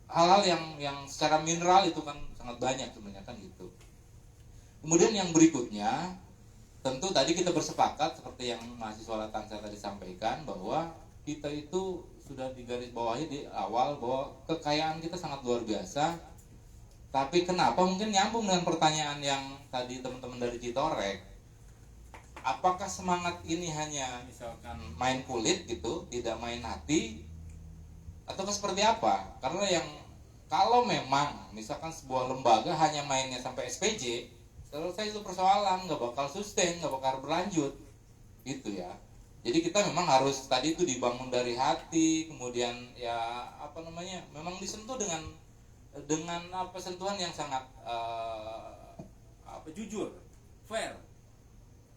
hal-hal yang secara mineral itu kan sangat banyak sebenarnya kan gitu. Kemudian yang berikutnya, tentu tadi kita bersepakat seperti yang mahasiswa Latansa tadi sampaikan, bahwa kita itu sudah digarisbawahi di awal bahwa kekayaan kita sangat luar biasa. Tapi kenapa, mungkin nyambung dengan pertanyaan yang tadi teman-teman dari Citorek, apakah semangat ini hanya misalkan main kulit gitu, tidak main hati, atau seperti apa? Karena yang kalau memang misalkan sebuah lembaga hanya mainnya sampai SPJ, selesai itu persoalan, nggak bakal sustain, nggak bakal berlanjut, gitu ya. Jadi kita memang harus tadi itu dibangun dari hati, kemudian ya memang disentuh dengan sentuhan yang sangat jujur, fair.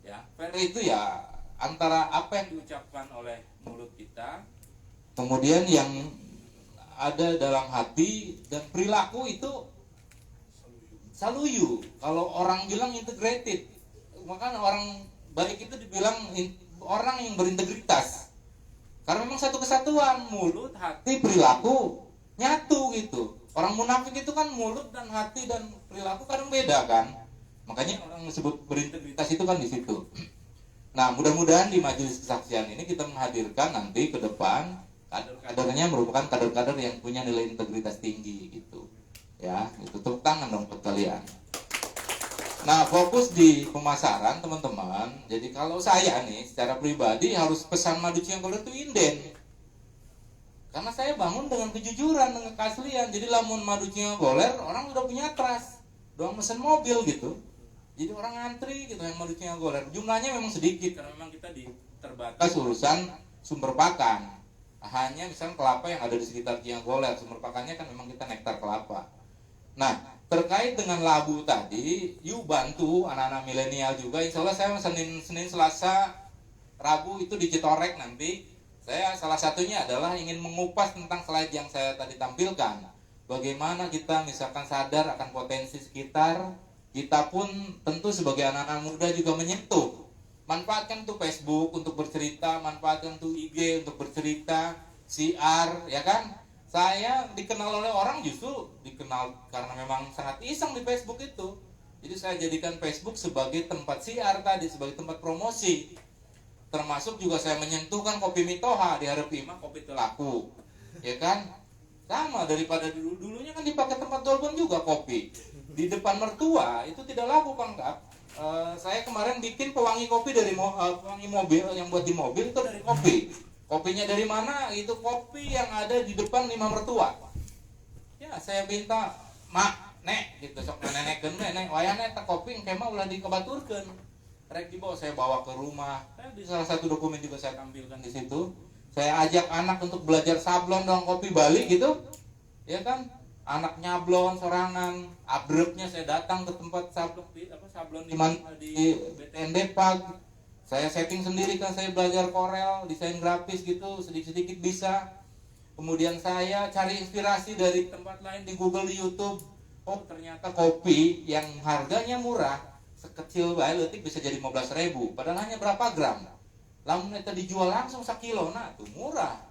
Ya, fair itu ya antara apa yang diucapkan oleh mulut kita, kemudian yang ada dalam hati, dan perilaku itu saluyu. Kalau orang bilang integrated, maka orang baik itu dibilang orang yang berintegritas. Karena memang satu kesatuan, mulut, hati, perilaku nyatu gitu. Orang munafik itu kan mulut dan hati dan perilaku kadang beda kan. Makanya orang disebut berintegritas itu kan di situ. Nah, mudah-mudahan di majelis kesaksian ini kita menghadirkan nanti ke depan kader-kadernya merupakan kader-kader yang punya nilai integritas tinggi gitu. Ya, itu tepuk tangan dong buat kalian. Nah, fokus di pemasaran teman-teman. Jadi kalau saya nih secara pribadi harus pesan Madu Cianggoler itu inden. Karena saya bangun dengan kejujuran, dengan keaslian. Jadi lamun Madu Cianggoler orang udah punya trust, doang mesen mobil gitu. Jadi orang ngantri gitu yang Madu Cianggoler. Jumlahnya memang sedikit karena memang kita terbatas urusan sumber pakan. Hanya misalnya kelapa yang ada di sekitar Cianggoler, sumber pakannya kan memang kita nektar kelapa. Nah, terkait dengan labu tadi, yuk bantu anak-anak milenial juga. Insya Allah saya Senin, Selasa, Rabu itu di Citorek nanti. Saya salah satunya adalah ingin mengupas tentang slide yang saya tadi tampilkan. Bagaimana kita misalkan sadar akan potensi sekitar, kita pun tentu sebagai anak-anak muda juga menyentuh. Manfaatkan tuh Facebook untuk bercerita, manfaatkan tuh IG untuk bercerita, CR, ya kan? Saya dikenal oleh orang justru dikenal karena memang sangat iseng di Facebook itu. Jadi saya jadikan Facebook sebagai tempat CR tadi, sebagai tempat promosi. Termasuk juga saya menyentuhkan kopi Mitoha di Hareup Imah, kopi telaku, ya kan? Sama daripada dulunya kan dipakai tempat dolpon juga kopi. Di depan mertua itu tidak laku Kang Kap. Saya kemarin bikin pewangi kopi dari pewangi mobil yang buat di mobil itu dari kopi. Kopinya dari mana? Itu kopi yang ada di depan lima mertua. Ya saya minta mak, nek, gitu sok nenekkeun nek, wayahna eta kopi engke mah ulah dikebaturkeun. Rek dibawa, saya bawa ke rumah. Di salah satu dokumen juga saya tampilkan di situ. Saya ajak anak untuk belajar sablon dong kopi Bali gitu, ya kan? anak nyablon sorangan, abreknya saya datang ke tempat sablon di mana di BTN Depag. Saya setting sendiri kan, saya belajar Corel, desain grafis gitu, sedikit-sedikit bisa. Kemudian saya cari inspirasi dari tempat lain di Google, di YouTube. Oh, ternyata kopi yang harganya murah, sekecil bae leutik bisa jadi 15.000, padahal hanya berapa gram. Lamun eta dijual langsung 1 kilo, nah tuh murah.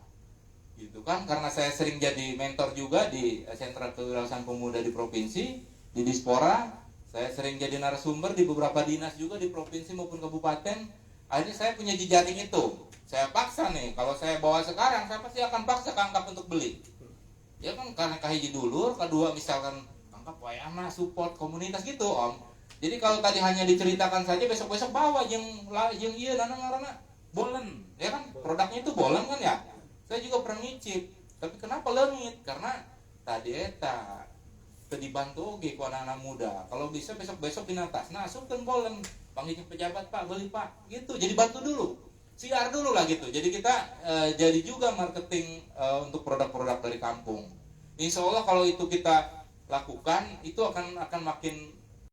Gitu kan, karena saya sering jadi mentor juga di sentra kewirausahaan pemuda di provinsi, di Dispora. Saya sering jadi narasumber di beberapa dinas juga di provinsi maupun kabupaten. Akhirnya saya punya jejaring itu. Saya paksa nih, kalau saya bawa sekarang, saya pasti akan paksa Kangkap untuk beli. Ya kan, karena kahiji dulur, kedua misalkan Kangkap wayana support komunitas gitu om. Jadi kalau tadi hanya diceritakan saja, besok-besok bawa yang iya nana ngarana bolen, ya kan, produknya itu bolen kan ya. Saya juga pernah ngicip, tapi kenapa leungit? Karena tadi eta dibantu oge ku anak-anak muda. Kalau bisa besok-besok dinatas, nah asupkeun bolen, panggilnya pejabat Pak, beli Pak, gitu. Jadi bantu dulu, siar dulu lah gitu. Jadi kita jadi juga marketing untuk produk-produk dari kampung. Insya Allah kalau itu kita lakukan, itu akan makin